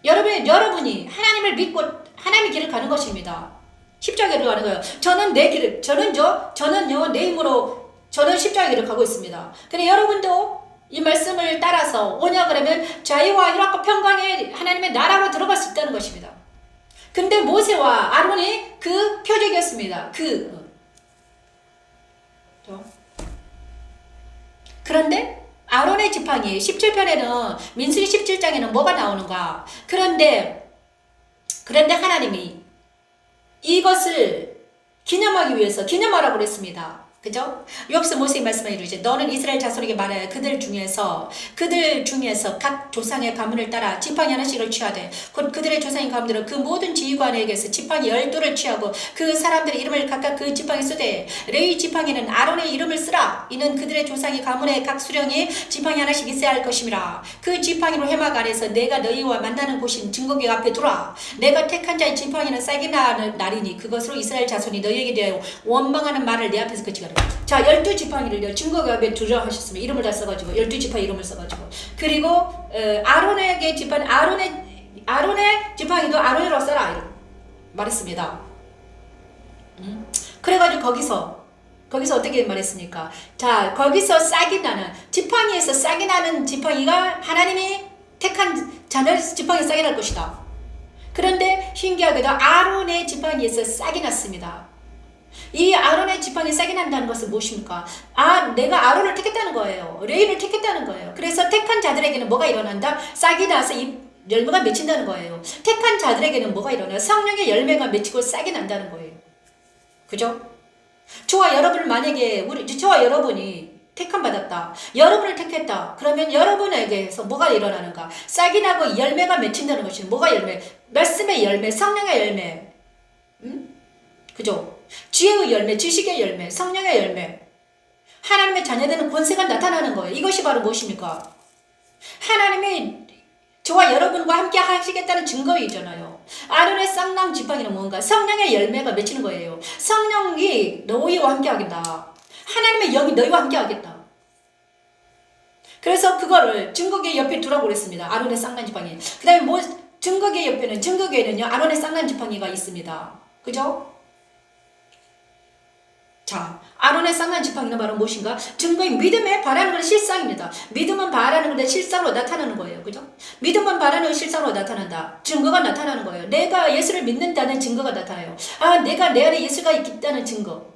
C: 여러분이 하나님을 믿고 하나님의 길을 가는 것입니다. 십자가를 가는 거예요. 저는 내 길을, 저는요, 내 힘으로, 저는 십자가 길을 가고 있습니다. 근데 여러분도 이 말씀을 따라서 오냐 그러면 자유와 희락과 평강의 하나님의 나라로 들어갈 수 있다는 것입니다. 근데 모세와 아론이 그 표적이었습니다. 그런데 아론의 지팡이 17편에는 민수기 17장에는 뭐가 나오는가? 그런데 하나님이 이것을 기념하기 위해서 기념하라고 그랬습니다. 그죠? 여기서 모세의 말씀을 이루지. 너는 이스라엘 자손에게 말하여 그들 중에서 각 조상의 가문을 따라 지팡이 하나씩을 취하되 곧 그들의 조상의 가문들은 그 모든 지휘관에게서 지팡이 12를 취하고 그 사람들의 이름을 각각 그 지팡이 쓰되 레위 지팡이는 아론의 이름을 쓰라. 이는 그들의 조상의 가문의 각 수령이 지팡이 하나씩 있어야 할 것임이라. 그 지팡이로 회막 안에서 내가 너희와 만나는 곳인 증거궤 앞에 두라. 내가 택한 자의 지팡이는 싹이 나는 날이니 그것으로 이스라엘 자손이 너희에게 대하여 원망하는 말을 내 앞에서 그치거라. 자, 12지팡이를 증거궤 앞에 두라 하셨으면 이름을 다 써가지고 12지팡이 이름을 써가지고, 그리고 아론의 지팡이도 아론으로 써라 이렇게 말했습니다. 그래가지고 거기서 어떻게 말했습니까? 자, 거기서 지팡이에서 싹이 나는 지팡이가 하나님이 택한 자녀의 지팡이 싹이 날 것이다. 그런데 신기하게도 아론의 지팡이에서 싹이 났습니다. 이 아론의 지팡이 싹이 난다는 것은 무엇입니까? 내가 아론을 택했다는 거예요. 레위를 택했다는 거예요. 그래서 택한 자들에게는 뭐가 일어난다? 싹이 나서 이 열매가 맺힌다는 거예요. 택한 자들에게는 뭐가 일어나요? 성령의 열매가 맺히고 싹이 난다는 거예요. 그죠? 저와 여러분이 택함 받았다. 여러분을 택했다. 그러면 여러분에게서 뭐가 일어나는가? 싹이 나고 열매가 맺힌다는 것이 뭐가 열매? 말씀의 열매, 성령의 열매. 그죠? 지혜의 열매, 지식의 열매, 성령의 열매, 하나님의 자녀되는 권세가 나타나는 거예요. 이것이 바로 무엇입니까? 하나님이 저와 여러분과 함께 하시겠다는 증거이잖아요. 아론의 쌍랑 지팡이는 뭔가? 성령의 열매가 맺히는 거예요. 성령이 너희와 함께 하겠다. 하나님의 영이 너희와 함께 하겠다. 그래서 그거를 증거궤 옆에 두라고 그랬습니다. 아론의 쌍랑 지팡이. 그 다음에 증거궤에는요, 아론의 쌍랑 지팡이가 있습니다. 그죠? 자, 아론의 쌍난 지팡이는 바로 무엇인가? 증거인 믿음에 바라는 것은 실상입니다. 믿음은 바라는 것인데 실상으로 나타나는 거예요. 그죠? 믿음은 바라는 것이 실상으로 나타난다. 증거가 나타나는 거예요. 내가 예수를 믿는다는 증거가 나타나요. 내가 내 안에 예수가 있다는 증거.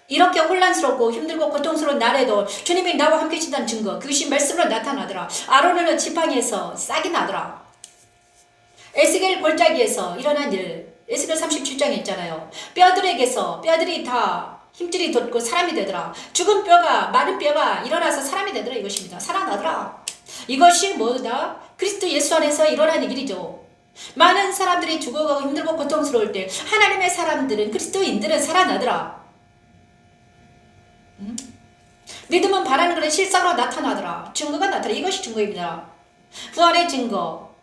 C: 이렇게 혼란스럽고 힘들고 고통스러운 날에도 주님이 나와 함께 계신다는 증거. 그것이 말씀으로 나타나더라. 아론의 지팡이에서 싹이 나더라. 에스겔 골짜기에서 일어난 일. 에스겔 37장에 있잖아요. 뼈들이 다 힘줄이 돋고 사람이 되더라. 죽은 뼈가, 마른 뼈가 일어나서 사람이 되더라. 이것입니다. 살아나더라. 이것이 뭐다? 그리스도 예수 안에서 일어나는 일이죠. 많은 사람들이 죽어가고 힘들고 고통스러울 때 하나님의 사람들은, 그리스도인들은 살아나더라. 믿음은 바라는 것은 실상으로 나타나더라. 증거가 나타나. 이것이 증거입니다. 부활의 증거,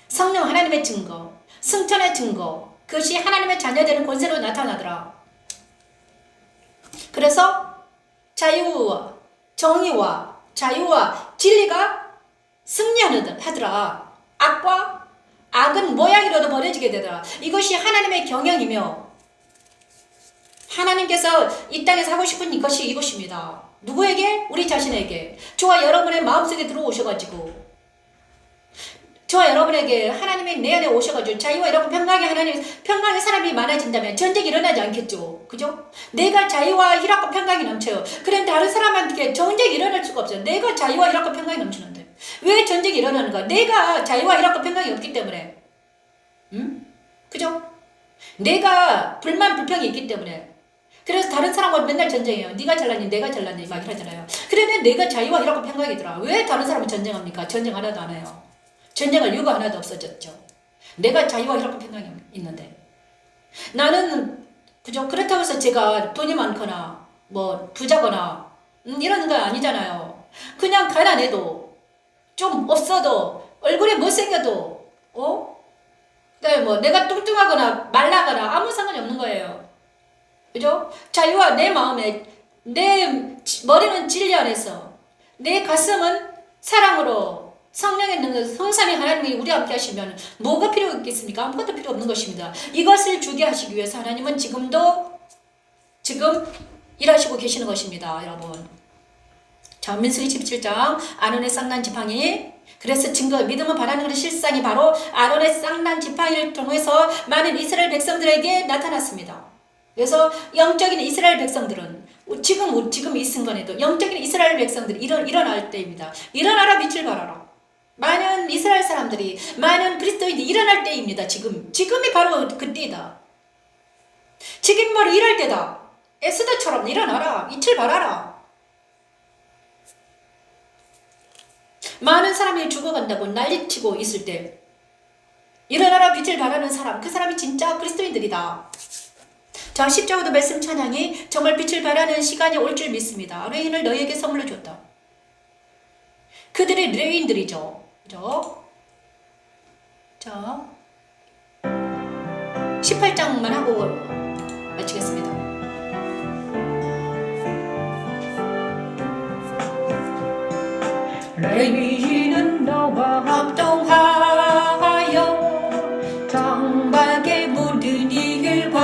C: 성령 하나님의 증거, 승천의 증거, 그것이 하나님의 자녀되는 권세로 나타나더라. 그래서 자유와 정의와 자유와 진리가 승리하더라. 악은 모양이라도 버려지게 되더라. 이것이 하나님의 경영이며 하나님께서 이 땅에서 하고 싶은 것이 이것입니다. 누구에게? 우리 자신에게. 저와 여러분의 마음속에 들어오셔가지고 저와 여러분에게 하나님이 내 안에 오셔가지고 자유와 이렇게 평강의 사람이 많아진다면 전쟁이 일어나지 않겠죠. 그죠? 내가 자유와 희락과 평강이 넘쳐요. 그런데 다른 사람한테 전쟁이 일어날 수가 없어요. 내가 자유와 희락과 평강이 넘치는데 왜 전쟁이 일어나는가? 내가 자유와 희락과 평강이 없기 때문에. 그죠? 내가 불만 불평이 있기 때문에. 그래서 다른 사람과 맨날 전쟁해요. 네가 잘났니 내가 잘났니 막 이러잖아요. 그런데 내가 자유와 희락과 평강이더라. 왜 다른 사람은 전쟁합니까? 전쟁 하나도 안 해요. 전쟁할 이유가 하나도 없어졌죠. 내가 자유와 희락과 평강이 있는데 나는 그죠? 그렇다고 해서 제가 돈이 많거나 뭐 부자거나 이러는 거 아니잖아요. 그냥 가난해도 좀 없어도 얼굴이 못생겨도 그다음에 뭐 내가 뚱뚱하거나 말라거나 아무 상관이 없는 거예요. 그죠? 자유와 내 마음에 내 머리는 진리 안에서 내 가슴은 사랑으로 성령의 능력, 성삼위 하나님이 우리 함께 하시면 뭐가 필요 있겠습니까? 아무것도 필요 없는 것입니다. 이것을 주게 하시기 위해서 하나님은 지금 일하시고 계시는 것입니다. 여러분. 자, 민수기 17장 아론의 쌍난 지팡이. 그래서 증거, 믿음은 바라는 것의 실상이 바로 아론의 쌍난 지팡이를 통해서 많은 이스라엘 백성들에게 나타났습니다. 그래서 영적인 이스라엘 백성들은 지금 이 순간에도 영적인 이스라엘 백성들이 일어날 때입니다. 일어나라 빛을 발하라. 많은 이스라엘 사람들이 많은 그리스도인들이 일어날 때입니다. 지금이 바로 그때이다. 지금 바로 일할 때다. 에스더처럼 일어나라. 빛을 발하라. 많은 사람이 죽어간다고 난리치고 있을 때 일어나라 빛을 발하는 사람, 그 사람이 진짜 그리스도인들이다. 자, 10절부터 말씀 찬양이 정말 빛을 발하는 시간이 올 줄 믿습니다. 레인을 너희에게 선물로 줬다. 그들이 레인들이죠. 그죠? 자, 18장만 하고 마치겠습니다. 레위인은 너와 합동하여 장막의 모든 일과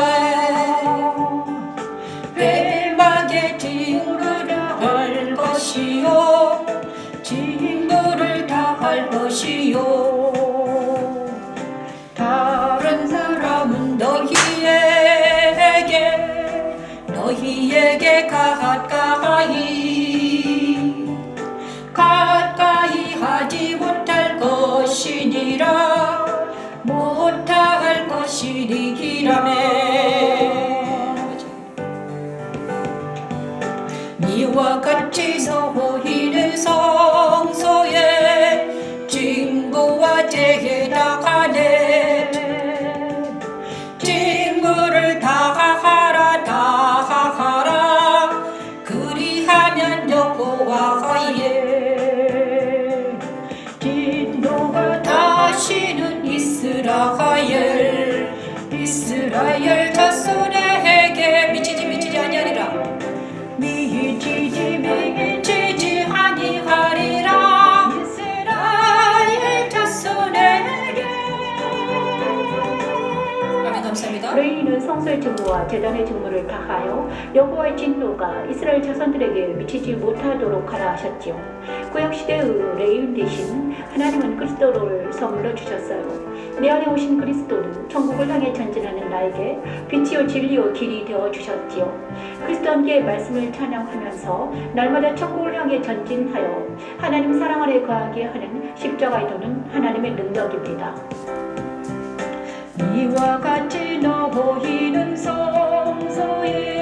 C: 회막의 징후를 할 것이요 징후를 다 할 것이요 다른 사람은 너희에게 가까이 하지 못할 것이니라 못할 것이니라며 이와 같이 서보이는 성소에 징구와 재해다 하네 징구를 다 하라 그리하면 여호와의 진노가 다시는 이스라엘 자손에게 미치지 아니하리라 미치지 아니하리라 이스라엘 자손에게. 아멘. 감사합니다.
B: 레위인은 성소의 직무와 제단의 직무를 다하여 여호와의 진노가 이스라엘 자손들에게 미치지 못하도록 하라 하셨지요. 구약시대의 레위인 대신 하나님은 그리스도를 선물로 주셨어요. 내 안에 오신 그리스도는 천국을 향해 전진하는 나에게 빛이요 진리요 길이 되어 주셨지요. 그리스도 함께 말씀을 찬양하면서 날마다 천국을 향해 전진하여 하나님 사랑 안에 거하게 하는 십자가의 도는 하나님의 능력입니다. 이와 같이 너보이는 성소에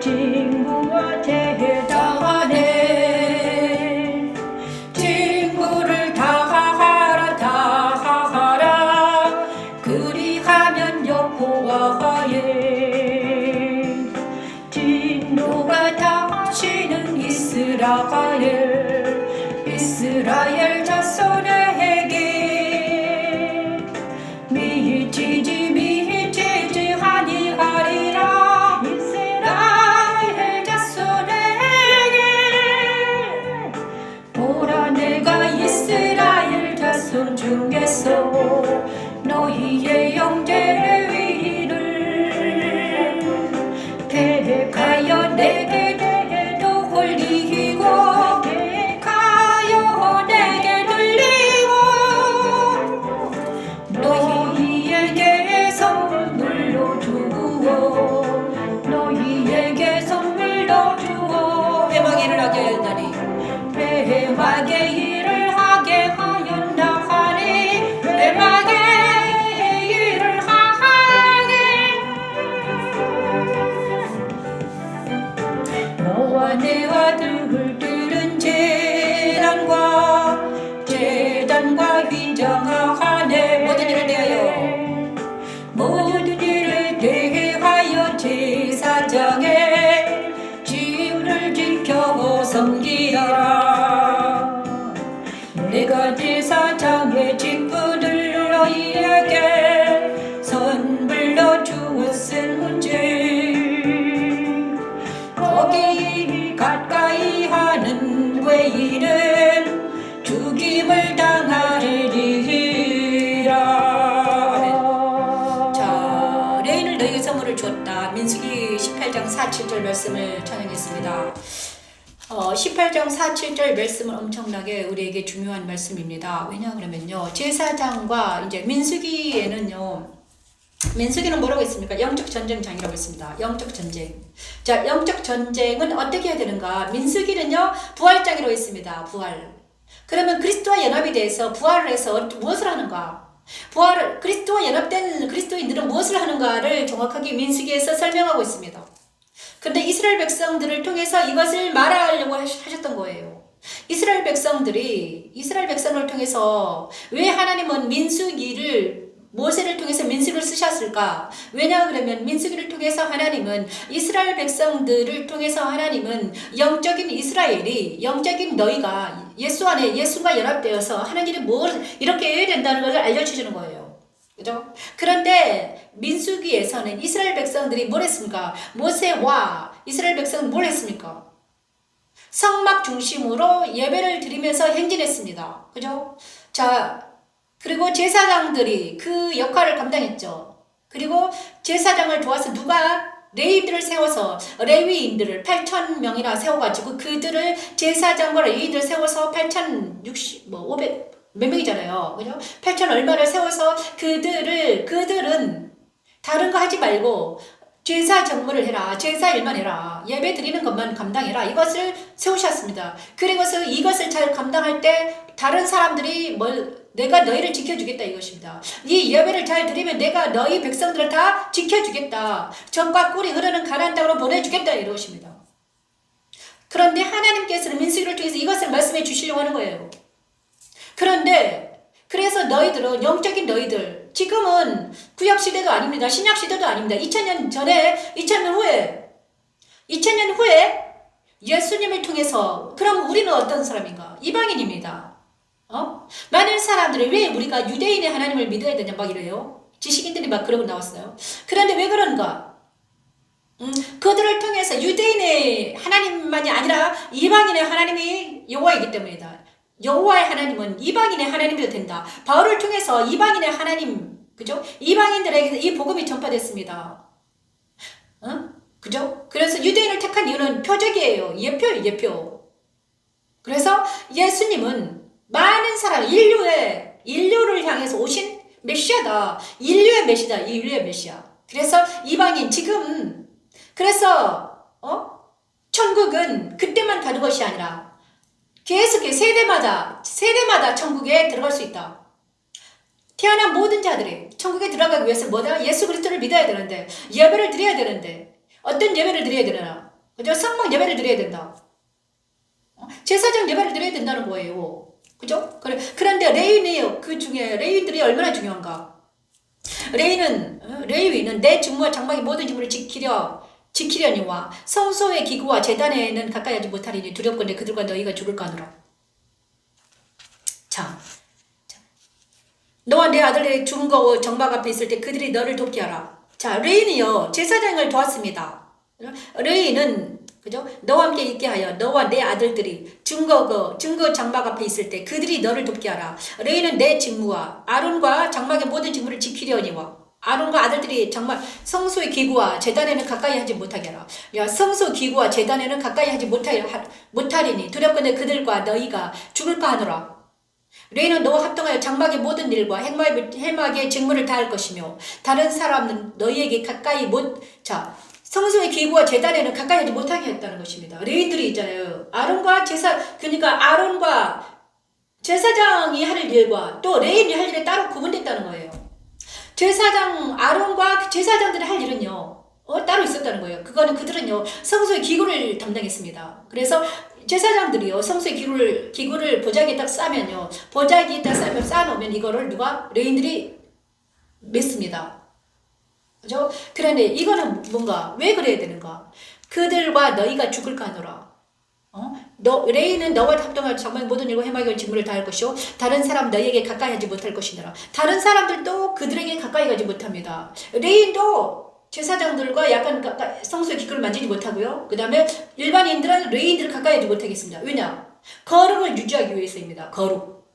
B: 징구와 재해다하네 징구를 다 하라 그리하면 여호와의 진노가 다시는 이스라엘 자손에게 미치지 아니하리라 이스라엘 자손에게 보라 내가 이스라엘 자손 중에서 너희의 형제 레위인을
C: 대박의 일을 하게 하였나 하니 대박의 일을 하게 너와 내 아들들은 재단과 휘장하네 모든 일을 대하여 제사장의 지위를 지켜 섬기라 내가 제사장의 직분을 너희에게 선물로 주었은지 거기 가까이 하는 외인은 죽임을 당하리라. 자, 레인을 너희에게 선물을 주었다. 민수기 18장 4, 7절 말씀을 찬양했습니다. 18장 4, 7절 말씀은 엄청나게 우리에게 중요한 말씀입니다. 왜냐 그러면요, 제사장과 이제 민수기에는요, 민수기는 뭐라고 했습니까? 영적 전쟁장이라고 했습니다. 영적 전쟁. 자, 영적 전쟁은 어떻게 해야 되는가? 민수기는요, 부활장이라고 했습니다. 부활. 그러면 그리스도와 연합이 돼서 부활을 해서 무엇을 하는가? 그리스도와 연합된 그리스도인들은 무엇을 하는가를 정확하게 민수기에서 설명하고 있습니다. 근데 이스라엘 백성들을 통해서 이것을 말하려고 하셨던 거예요. 이스라엘 백성을 통해서 왜 하나님은 모세를 통해서 민수기를 쓰셨을까? 왜냐 그러면 민수기를 통해서 하나님은 이스라엘 백성들을 통해서 하나님은 영적인 이스라엘이 영적인 너희가 예수 안에 예수가 연합되어서 하나님이 뭘 이렇게 해야 된다는 것을 알려주시는 거예요. 그죠? 그런데 민수기에서는 이스라엘 백성들이 뭘 했습니까? 모세와 이스라엘 백성은 뭘 했습니까? 성막 중심으로 예배를 드리면서 행진했습니다. 그죠? 자, 그리고 제사장들이 그 역할을 감당했죠. 그리고 제사장을 도와서 누가 레위인들을 세워서 레위인들을 8,000명이나 세워가지고 그들을 제사장과 레위인들을 세워서 8,060 500 몇 명이잖아요. 그죠? 8,000 얼마를 세워서 그들은 다른 거 하지 말고 제사 정무를 해라. 제사 일만 해라. 예배 드리는 것만 감당해라. 이것을 세우셨습니다. 그리고서 이것을 잘 감당할 때 다른 사람들이 내가 너희를 지켜주겠다 이것입니다. 이 예배를 잘 드리면 내가 너희 백성들을 다 지켜주겠다. 젖과 꿀이 흐르는 가나안 땅으로 보내주겠다 이것입니다. 그런데 하나님께서는 민수기를 통해서 이것을 말씀해 주시려고 하는 거예요. 그런데 그래서 너희들은 영적인 너희들 지금은 구약시대도 아닙니다. 신약시대도 아닙니다. 2000년 전에 2000년 후에 예수님을 통해서 그럼 우리는 어떤 사람인가? 이방인입니다. 많은 사람들이 왜 우리가 유대인의 하나님을 믿어야 되냐 막 이래요. 지식인들이 막 그러고 나왔어요. 그런데 왜 그런가? 그들을 통해서 유대인의 하나님만이 아니라 이방인의 하나님이 여호와이기 때문이다. 여호와의 하나님은 이방인의 하나님이 된다. 바울을 통해서 이방인의 하나님, 그죠? 이방인들에게 이 복음이 전파됐습니다. 그죠? 그래서 유대인을 택한 이유는 표적이에요. 예표. 그래서 예수님은 많은 사람, 인류를 향해서 오신 메시아다. 인류의 메시아. 그래서 이방인, 그래서, 천국은 그때만 가는 것이 아니라 계속 세대마다 천국에 들어갈 수 있다. 태어난 모든 자들이 천국에 들어가기 위해서 예수 그리스도를 믿어야 되는데, 예배를 드려야 되는데, 어떤 예배를 드려야 되나? 그죠? 성막 예배를 드려야 된다. 제사장 예배를 드려야 된다는 거예요. 그죠? 그런데 그 중에 레위인들이 얼마나 중요한가? 레위인은 내 직무와 장막의 모든 직무를 지키려니와 성소의 기구와 제단에는 가까이 하지 못하리니 두렵건대 그들과 너희가 죽을까노라. 자, 너와 내 아들이 죽은 거 정막 앞에 있을 때 그들이 너를 돕게 하라. 자, 레위인이요 제사장을 도왔습니다. 레위인은 그죠? 너와 함께 있게 하여 너와 내 아들들이 증거 장막 앞에 있을 때 그들이 너를 돕게 하라. 레위는 내 직무와 아론과 장막의 모든 직무를 지키려니와 아론과 아들들이 장막 성소의 기구와 제단에는 가까이 하지 못하게 하라. 야, 성소 기구와 제단에는 가까이 하지 못하리니 두렵건대 그들과 너희가 죽을까 하노라. 레위는 너와 합동하여 장막의 모든 일과 해막의 직무를 다할 것이며 다른 사람은 너희에게 가까이 성소의 기구와 제단에는 가까이 하지 못하게 했다는 것입니다. 레위인들이 있잖아요. 그러니까 아론과 제사장이 할 일과 또 레위인이 할 일이 따로 구분됐다는 거예요. 아론과 제사장들이 할 일은요, 따로 있었다는 거예요. 그들은요, 성소의 기구를 담당했습니다. 그래서 제사장들이요, 성소의 기구를 보자기에 딱 싸면요, 보자기에 딱 쌓아놓으면 이거를 레위인들이 맸습니다. 그죠? 그런데 이거는 뭔가, 왜 그래야 되는가? 그들과 너희가 죽을까 하노라. 레위는 너와 합동할 정말 모든 일과 해마결 직무를 다할 것이요 다른 사람 너희에게 가까이 하지 못할 것이니라. 다른 사람들도 그들에게 가까이 가지 못합니다. 레위인도 제사장들과 약간 성소의 기구를 만지지 못하고요. 그 다음에 일반인들은 레위인들을 가까이 하지 못하겠습니다. 왜냐? 거룩을 유지하기 위해서입니다. 거룩.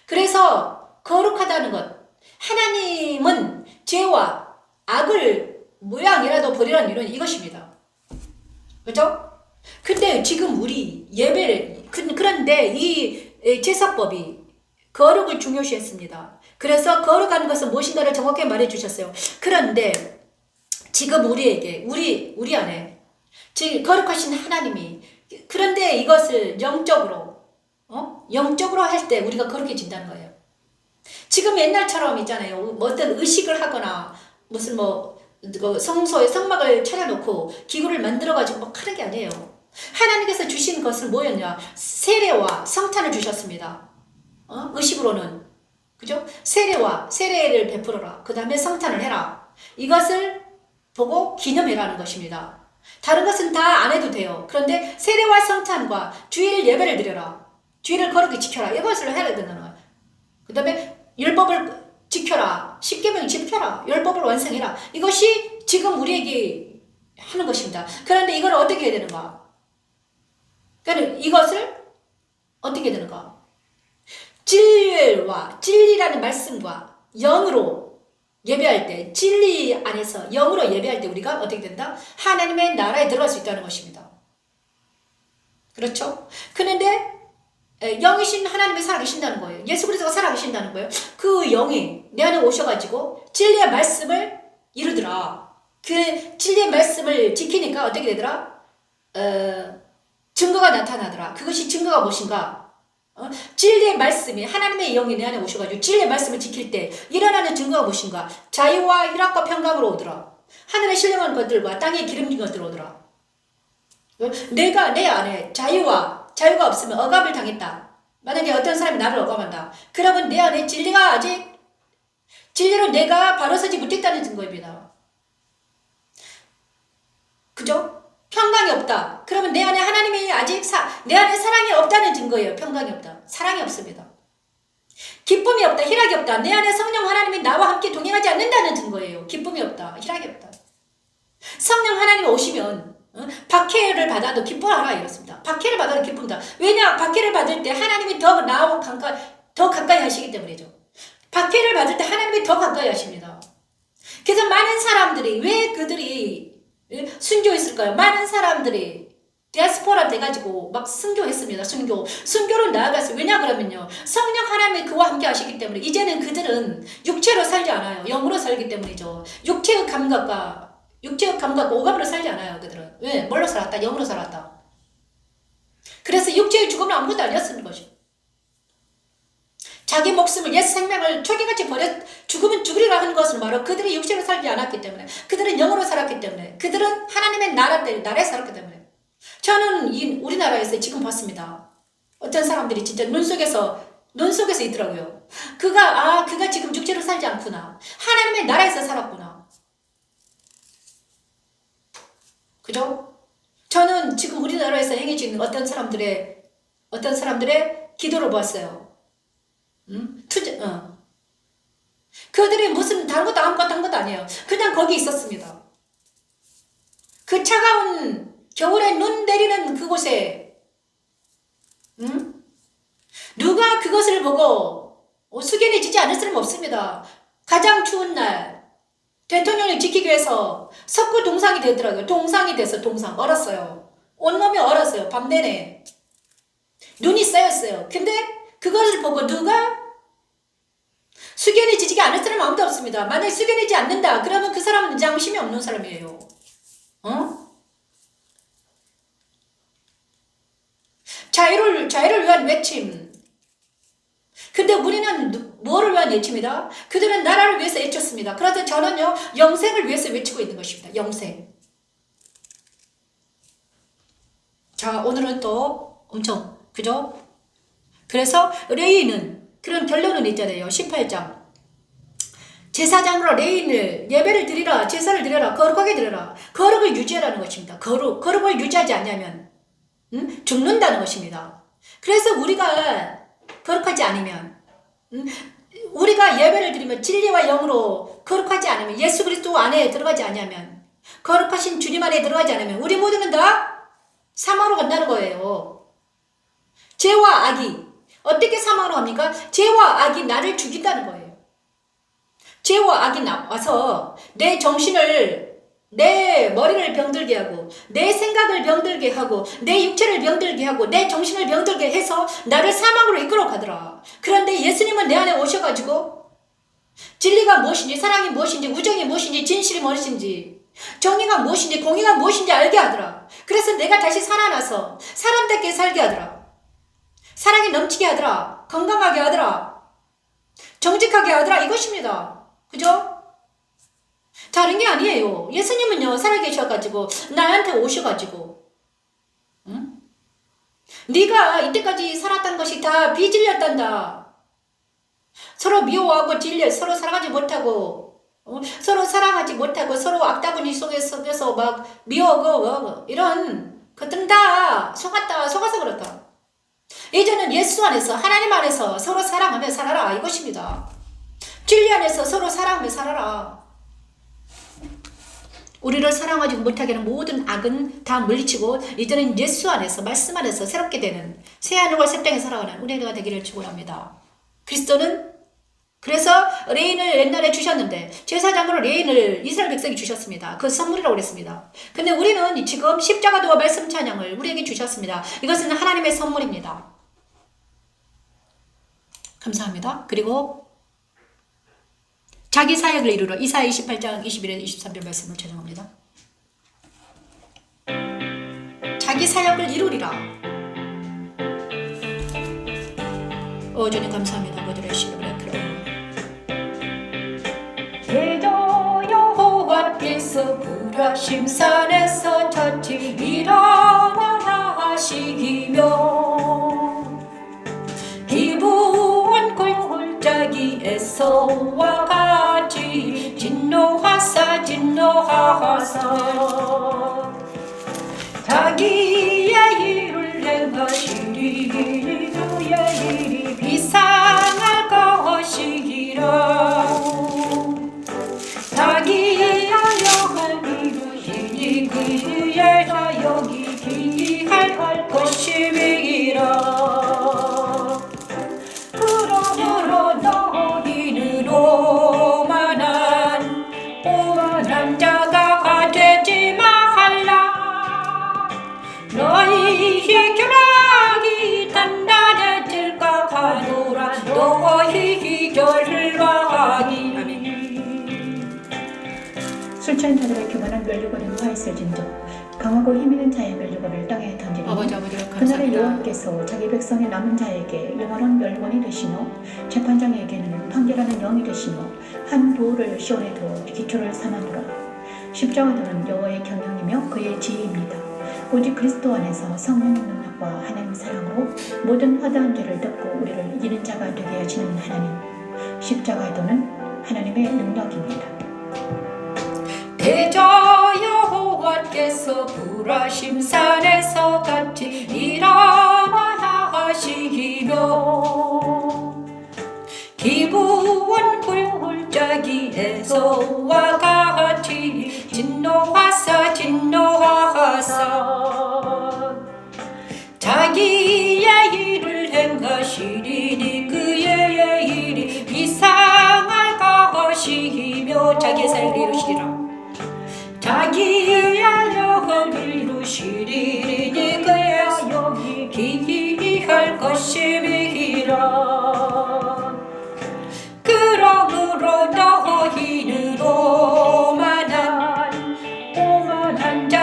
C: 그래서 거룩하다는 것. 하나님은 죄와 악을 모양이라도 버리라는 이유는 이것입니다. 그렇죠? 근데 지금 우리 예배를 그런데 이 제사법이 거룩을 중요시했습니다. 그래서 거룩한 것은 무엇인가를 정확하게 말해 주셨어요. 그런데 지금 우리 안에 지금 거룩하신 하나님이 그런데 이것을 영적으로 할 때 우리가 거룩해진다는 거예요. 지금 옛날처럼 있잖아요. 뭐 어떤 의식을 하거나 무슨 성소에 성막을 차려놓고 기구를 만들어가지고 막 하는 게 아니에요. 하나님께서 주신 것은 뭐였냐? 세례와 성탄을 주셨습니다. 의식으로는. 그죠? 세례를 베풀어라. 그 다음에 성탄을 해라. 이것을 보고 기념해라는 것입니다. 다른 것은 다 안 해도 돼요. 그런데 세례와 성탄과 주일 예배를 드려라. 주일을 거룩히 지켜라. 이것을 해야 된다는 거예요. 그 다음에 율법을 지켜라. 십계명 지켜라. 율법을 완성해라. 이것이 지금 우리에게 하는 것입니다. 그런데 이걸 어떻게 해야 되는가? 그러니까 이것을 어떻게 해야 되는가? 진리라는 말씀과 영으로 예배할 때, 진리 안에서 영으로 예배할 때 우리가 어떻게 된다? 하나님의 나라에 들어갈 수 있다는 것입니다. 그렇죠? 그런데 영이신 하나님이 살아계신다는 거예요. 예수 그리스도가 살아계신다는 거예요. 그 영이 내 안에 오셔가지고 진리의 말씀을 이루더라. 그 진리의 말씀을 지키니까 어떻게 되더라? 증거가 나타나더라. 그것이 증거가 무엇인가? 진리의 말씀이 하나님의 영이 내 안에 오셔가지고 진리의 말씀을 지킬 때 일어나는 증거가 무엇인가? 자유와 희락과 평강으로 오더라. 하늘에 신령한 것들과 땅에 기름진 것들 오더라. 내가 내 안에 자유가 없으면 억압을 당했다. 만약에 어떤 사람이 나를 억압한다. 그러면 내 안에 진리로 내가 바로 서지 못했다는 증거입니다. 그죠? 평강이 없다. 그러면 내 안에 하나님이 내 안에 사랑이 없다는 증거예요. 평강이 없다. 사랑이 없습니다. 기쁨이 없다. 희락이 없다. 내 안에 성령 하나님이 나와 함께 동행하지 않는다는 증거예요. 기쁨이 없다. 희락이 없다. 성령 하나님이 오시면 박해를 받아도 기뻐하라 이렇습니다. 박해를 받아도 기쁩니다. 왜냐? 박해를 받을 때 하나님이 더 나와 더 가까이 하시기 때문이죠. 박해를 받을 때 하나님이 더 가까이 하십니다. 그래서 많은 사람들이 왜 그들이 순교했을까요? 많은 사람들이 디아스포라 돼가지고 막 순교했습니다. 순교로 나아갔어요. 왜냐 그러면요, 성령 하나님이 그와 함께 하시기 때문에 이제는 그들은 육체로 살지 않아요. 영으로 살기 때문이죠. 육체의 감각과 오감으로 살지 않아요. 그들은 왜? 뭘로 살았다? 영으로 살았다. 그래서 육체의 죽음은 아무것도 아니었는 거죠. 자기 목숨을 옛 생명을 초기같이 죽으면 죽으리라 하는 것은 바로 그들이 육체로 살지 않았기 때문에, 그들은 영으로 살았기 때문에, 그들은 하나님의 나라에 살았기 때문에. 저는 우리나라에서 지금 봤습니다. 어떤 사람들이 진짜 눈 속에서 있더라고요. 그가 지금 육체로 살지 않구나. 하나님의 나라에서 살았구나. 그죠? 저는 지금 우리나라에서 행해지는 어떤 사람들의 기도를 보았어요. 그들이 무슨 다른 것도 아무것도 한 것도 아니에요. 그냥 거기 있었습니다. 그 차가운 겨울에 눈 내리는 그곳에 누가 그것을 보고 숙연해지지 않을 수는 없습니다. 가장 추운 날 대통령을 지키기 위해서 석고 동상이 되더라고요. 동상이 돼서 얼었어요. 온몸이 얼었어요. 밤 내내 눈이 쌓였어요. 근데 그것을 보고 누가 숙연해지지 않을 사람은 아무도 없습니다. 만약에 숙연해지지 않는다 그러면 그 사람은 양심이 없는 사람이에요. 자유를 위한 외침. 근데 우리는 뭐를 위한 외침이다? 그들은 나라를 위해서 외쳤습니다. 그래서 저는요, 영생을 위해서 외치고 있는 것입니다. 영생. 자, 오늘은 또 엄청, 그죠? 그래서 레위인은 그런 결론은 있잖아요. 18장. 제사장으로 레위인을 예배를 드리라, 제사를 드려라, 거룩하게 드려라. 거룩을 유지하라는 것입니다. 거룩을 유지하지 않냐면 죽는다는 것입니다. 그래서 우리가 거룩하지 않으면, 우리가 예배를 드리면 진리와 영으로 거룩하지 않으면, 예수 그리스도 안에 들어가지 않으면, 거룩하신 주님 안에 들어가지 않으면 우리 모두는 다 사망으로 간다는 거예요. 죄와 악이 어떻게 사망으로 갑니까? 죄와 악이 나를 죽인다는 거예요. 죄와 악이 나와서 내 정신을, 내 머리를 병들게 하고, 내 생각을 병들게 하고, 내 육체를 병들게 하고, 내 정신을 병들게 해서 나를 사망으로 이끌어 가더라. 그런데 예수님은 내 안에 오셔가지고 진리가 무엇인지, 사랑이 무엇인지, 우정이 무엇인지, 진실이 무엇인지, 정의가 무엇인지, 공의가 무엇인지 알게 하더라. 그래서 내가 다시 살아나서 사람답게 살게 하더라. 사랑이 넘치게 하더라. 건강하게 하더라. 정직하게 하더라. 이것입니다. 그죠? 다른 게 아니에요. 예수님은요, 살아계셔가지고 나한테 오셔가지고, 응? 네가 이때까지 살았던 것이 다 비질렸단다. 서로 미워하고 서로 사랑하지 못하고, 서로 사랑하지 못하고, 서로 악다구니 속에서 막 미워하고 이런 것들은 다 속아서 그렇다. 이제는 예수 안에서, 하나님 안에서 서로 사랑하며 살아라. 이것입니다. 진리 안에서 서로 사랑하며 살아라. 우리를 사랑하지 못하게 하는 모든 악은 다 물리치고 이제는 예수 안에서, 말씀 안에서 새롭게 되는 새 하늘과 새 땅에 살아가는 우리가 되기를 축원합니다. 그리스도는 그래서 레인을 옛날에 주셨는데, 제사장으로 레인을 이스라엘 백성이 주셨습니다. 그 선물이라고 그랬습니다. 근데 우리는 지금 십자가도와 말씀 찬양을 우리에게 주셨습니다. 이것은 하나님의 선물입니다. 감사합니다. 그리고 자기 사역을 이루러 이사야 28장 21절 23절 말씀을 찬양합니다. 자기 사역을 이루리라. 주님 감사합니다. 아버지를 시험을 대저 여호와께서 불하심 산에서 자치 일어나라 하시며, 기부한 골짜기에서와 같이 진노하사 자기의 일을 행하시리. 그의 일이 비상할 것이라. 자기의 영을 이루시니 그의 사역이 기이할 것임이라. 그러므로 너희는 오만한 자가 되지 말라. 너희 결박이 단단해질까 하노라. 너희 결박이.
B: 술 취한 자들의 교만한 멸류관이 누워있을진저 강하고 힘있는 자의 멸류관을 땅에 던지니, 그날에 여호와께서 자기 백성의 남은 자에게 영원한 멸류관이 되시며, 재판장에게는 판결하는 영이 되시며, 한 돌을 시온에 두어 기초를 삼아두라. 십자가도는 여호와의 경영이며 그의 지혜입니다. 오직 그리스도 안에서 성령의 능력과 하나님 사랑으로 모든 허다한 죄를 덮고 우리를 이기는 자가 되게 하시는 하나님. 십자가도는 하나님의 능력입니다.
C: 대저 여호와께서 불하심 산에서 같이 일어나라 하시며, 기부한 골짜기에서와 같이 진노하사 자기의 일을 행하시리니 그의 일이 비상할 것이며, 자기의 사역을 이루시리라. 자기의 영을 이루시리니 그의 사역이 기이할 것임이라. 그러므로 너희는 오만한 자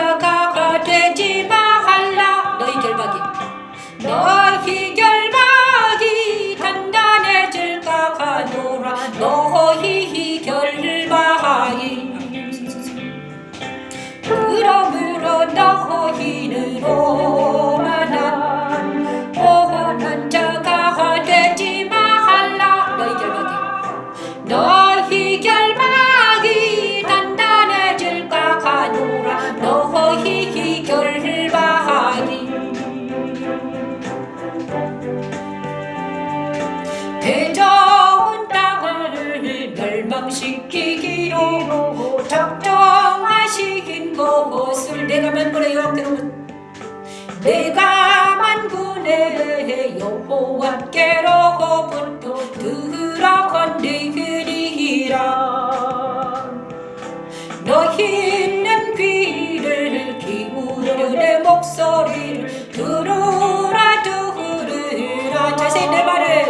C: 만군의 여호와께로부터 내가 만군의 여호와께로부터 들어건드리리라. 너희는 귀를 기울여 내 목소리를 들으라 들으라. 자세히 내 말을,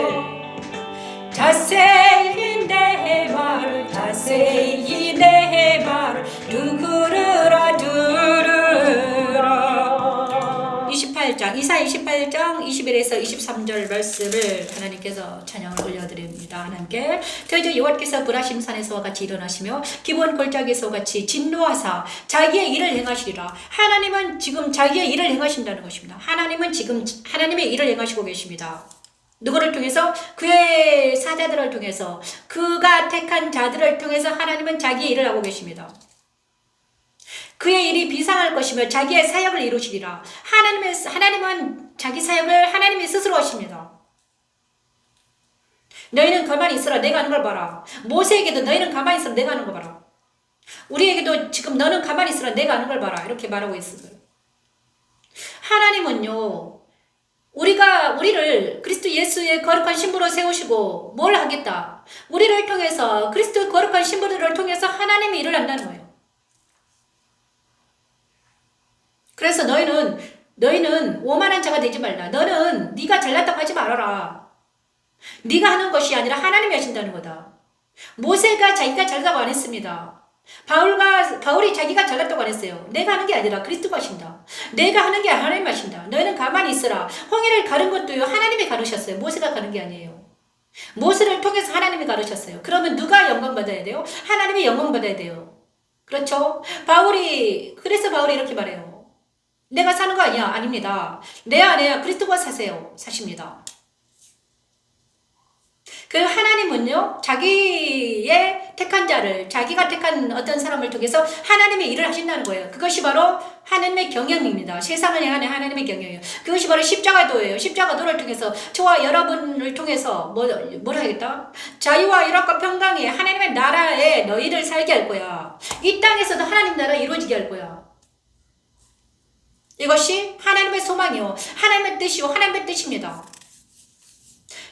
C: 자세히 내 말을, 자세히 내 말을 들으라 들으라. 28장 이사야 28장 21에서 23절 말씀을 하나님께서 찬양을 올려드립니다. 하나님께 저희저 여호와께서 브라심산에서와 같이 일어나시며 기브온 골짜기에서와 같이 진노하사 자기의 일을 행하시리라. 하나님은 지금 자기의 일을 행하신다는 것입니다. 하나님은 지금 하나님의 일을 행하시고 계십니다. 누구를 통해서? 그의 사자들을 통해서, 그가 택한 자들을 통해서 하나님은 자기의 일을 하고 계십니다. 그의 일이 비상할 것이며 자기의 사역을 이루시리라. 하나님은 자기 사역을 하나님이 스스로 하십니다. 너희는 가만히 있으라. 내가 하는 걸 봐라. 모세에게도 너희는 가만히 있으라. 내가 하는 거 봐라. 우리에게도 지금 너는 가만히 있으라. 내가 하는 걸 봐라. 이렇게 말하고 있어요. 하나님은요, 우리를 그리스도 예수의 거룩한 신부로 세우시고 뭘 하겠다? 우리를 통해서, 그리스도의 거룩한 신부들을 통해서 하나님이 일을 한다는 거예요. 그래서 너희는 오만한 자가 되지 말라. 너는 네가 잘났다고 하지 말아라. 네가 하는 것이 아니라 하나님이 하신다는 거다. 모세가 자기가 잘났다고 안 했습니다. 바울이 자기가 잘났다고 안 했어요. 내가 하는 게 아니라 그리스도가 하신다. 내가 하는 게 하나님이 하신다. 너희는 가만히 있으라. 홍해를 가른 것도요, 하나님이 가르셨어요. 모세가 가른 게 아니에요. 모세를 통해서 하나님이 가르셨어요. 그러면 누가 영광 받아야 돼요? 하나님이 영광 받아야 돼요. 그렇죠? 그래서 바울이 이렇게 말해요. 내가 사는 거 아니야. 아닙니다. 내 안에 그리스도가 사십니다. 그 하나님은요, 자기의 택한 자를, 자기가 택한 어떤 사람을 통해서 하나님의 일을 하신다는 거예요. 그것이 바로 하나님의 경영입니다. 세상을 향한 하나님의 경영이에요. 그것이 바로 십자가도예요. 십자가도를 통해서 저와 여러분을 통해서 뭘 하겠다? 자유와 일합과 평강이 하나님의 나라에 너희를 살게 할 거야. 이 땅에서도 하나님 나라 이루어지게 할 거야. 이것이 하나님의 소망이요, 하나님의 뜻이요, 하나님의 뜻입니다.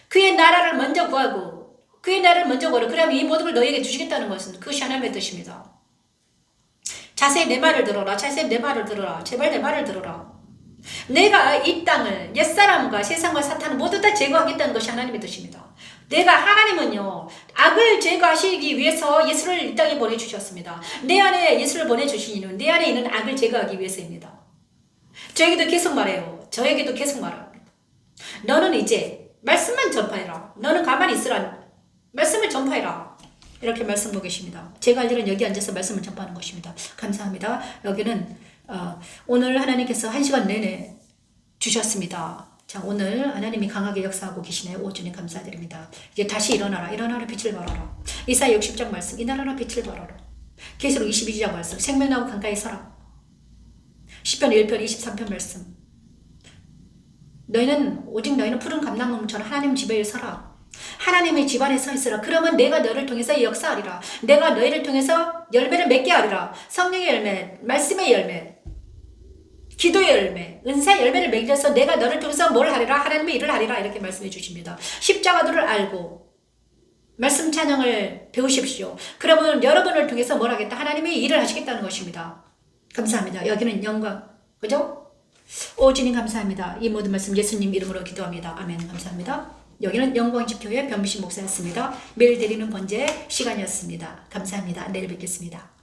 C: 그의 나라를 먼저 구하고 그의 나라를 먼저 구하라. 그러면 이 모든 걸 너희에게 주시겠다는 것은 그것이 하나님의 뜻입니다. 자세히 내 말을 들어라. 자세히 내 말을 들어라. 제발 내 말을 들어라. 내가 이 땅을 옛사람과 세상과 사탄을 모두 다 제거하겠다는 것이 하나님의 뜻입니다. 하나님은요, 악을 제거하시기 위해서 예수를 이 땅에 보내주셨습니다. 내 안에 예수를 보내주신 이유는 내 안에 있는 악을 제거하기 위해서입니다. 저에게도 계속 말해요. 저에게도 계속 말합니다. 너는 이제 말씀만 전파해라. 너는 가만히 있으라. 말씀을 전파해라. 이렇게 말씀하고 계십니다. 제가 할 일은 여기 앉아서 말씀을 전파하는 것입니다. 감사합니다. 여기는 오늘 하나님께서 1시간 내내 주셨습니다. 자, 오늘 하나님이 강하게 역사하고 계시네요. 오주님 감사드립니다. 이제 다시 일어나라. 일어나라 빛을 발하라. 이사야 60장 말씀. 일어나라 빛을 발하라. 계시록 22장 말씀. 생명나무 강가에 서라. 시편 1편 23편 말씀. 오직 너희는 푸른 감람나무처럼 하나님 집에 서라. 하나님의 집안에 서 있으라. 그러면 내가 너를 통해서 역사하리라. 내가 너희를 통해서 열매를 맺게 하리라. 성령의 열매, 말씀의 열매, 기도의 열매, 은사의 열매를 맺어서 내가 너를 통해서 뭘 하리라? 하나님의 일을 하리라. 이렇게 말씀해 주십니다. 십자가도를 알고 말씀 찬양을 배우십시오. 그러면 여러분을 통해서 뭘 하겠다? 하나님의 일을 하시겠다는 것입니다. 감사합니다. 여기는 영광, 그죠? 오주님 감사합니다. 이 모든 말씀 예수님 이름으로 기도합니다. 아멘. 감사합니다. 여기는 영광집교회 변미신 목사였습니다. 매일 드리는 번제 시간이었습니다. 감사합니다. 내일 뵙겠습니다.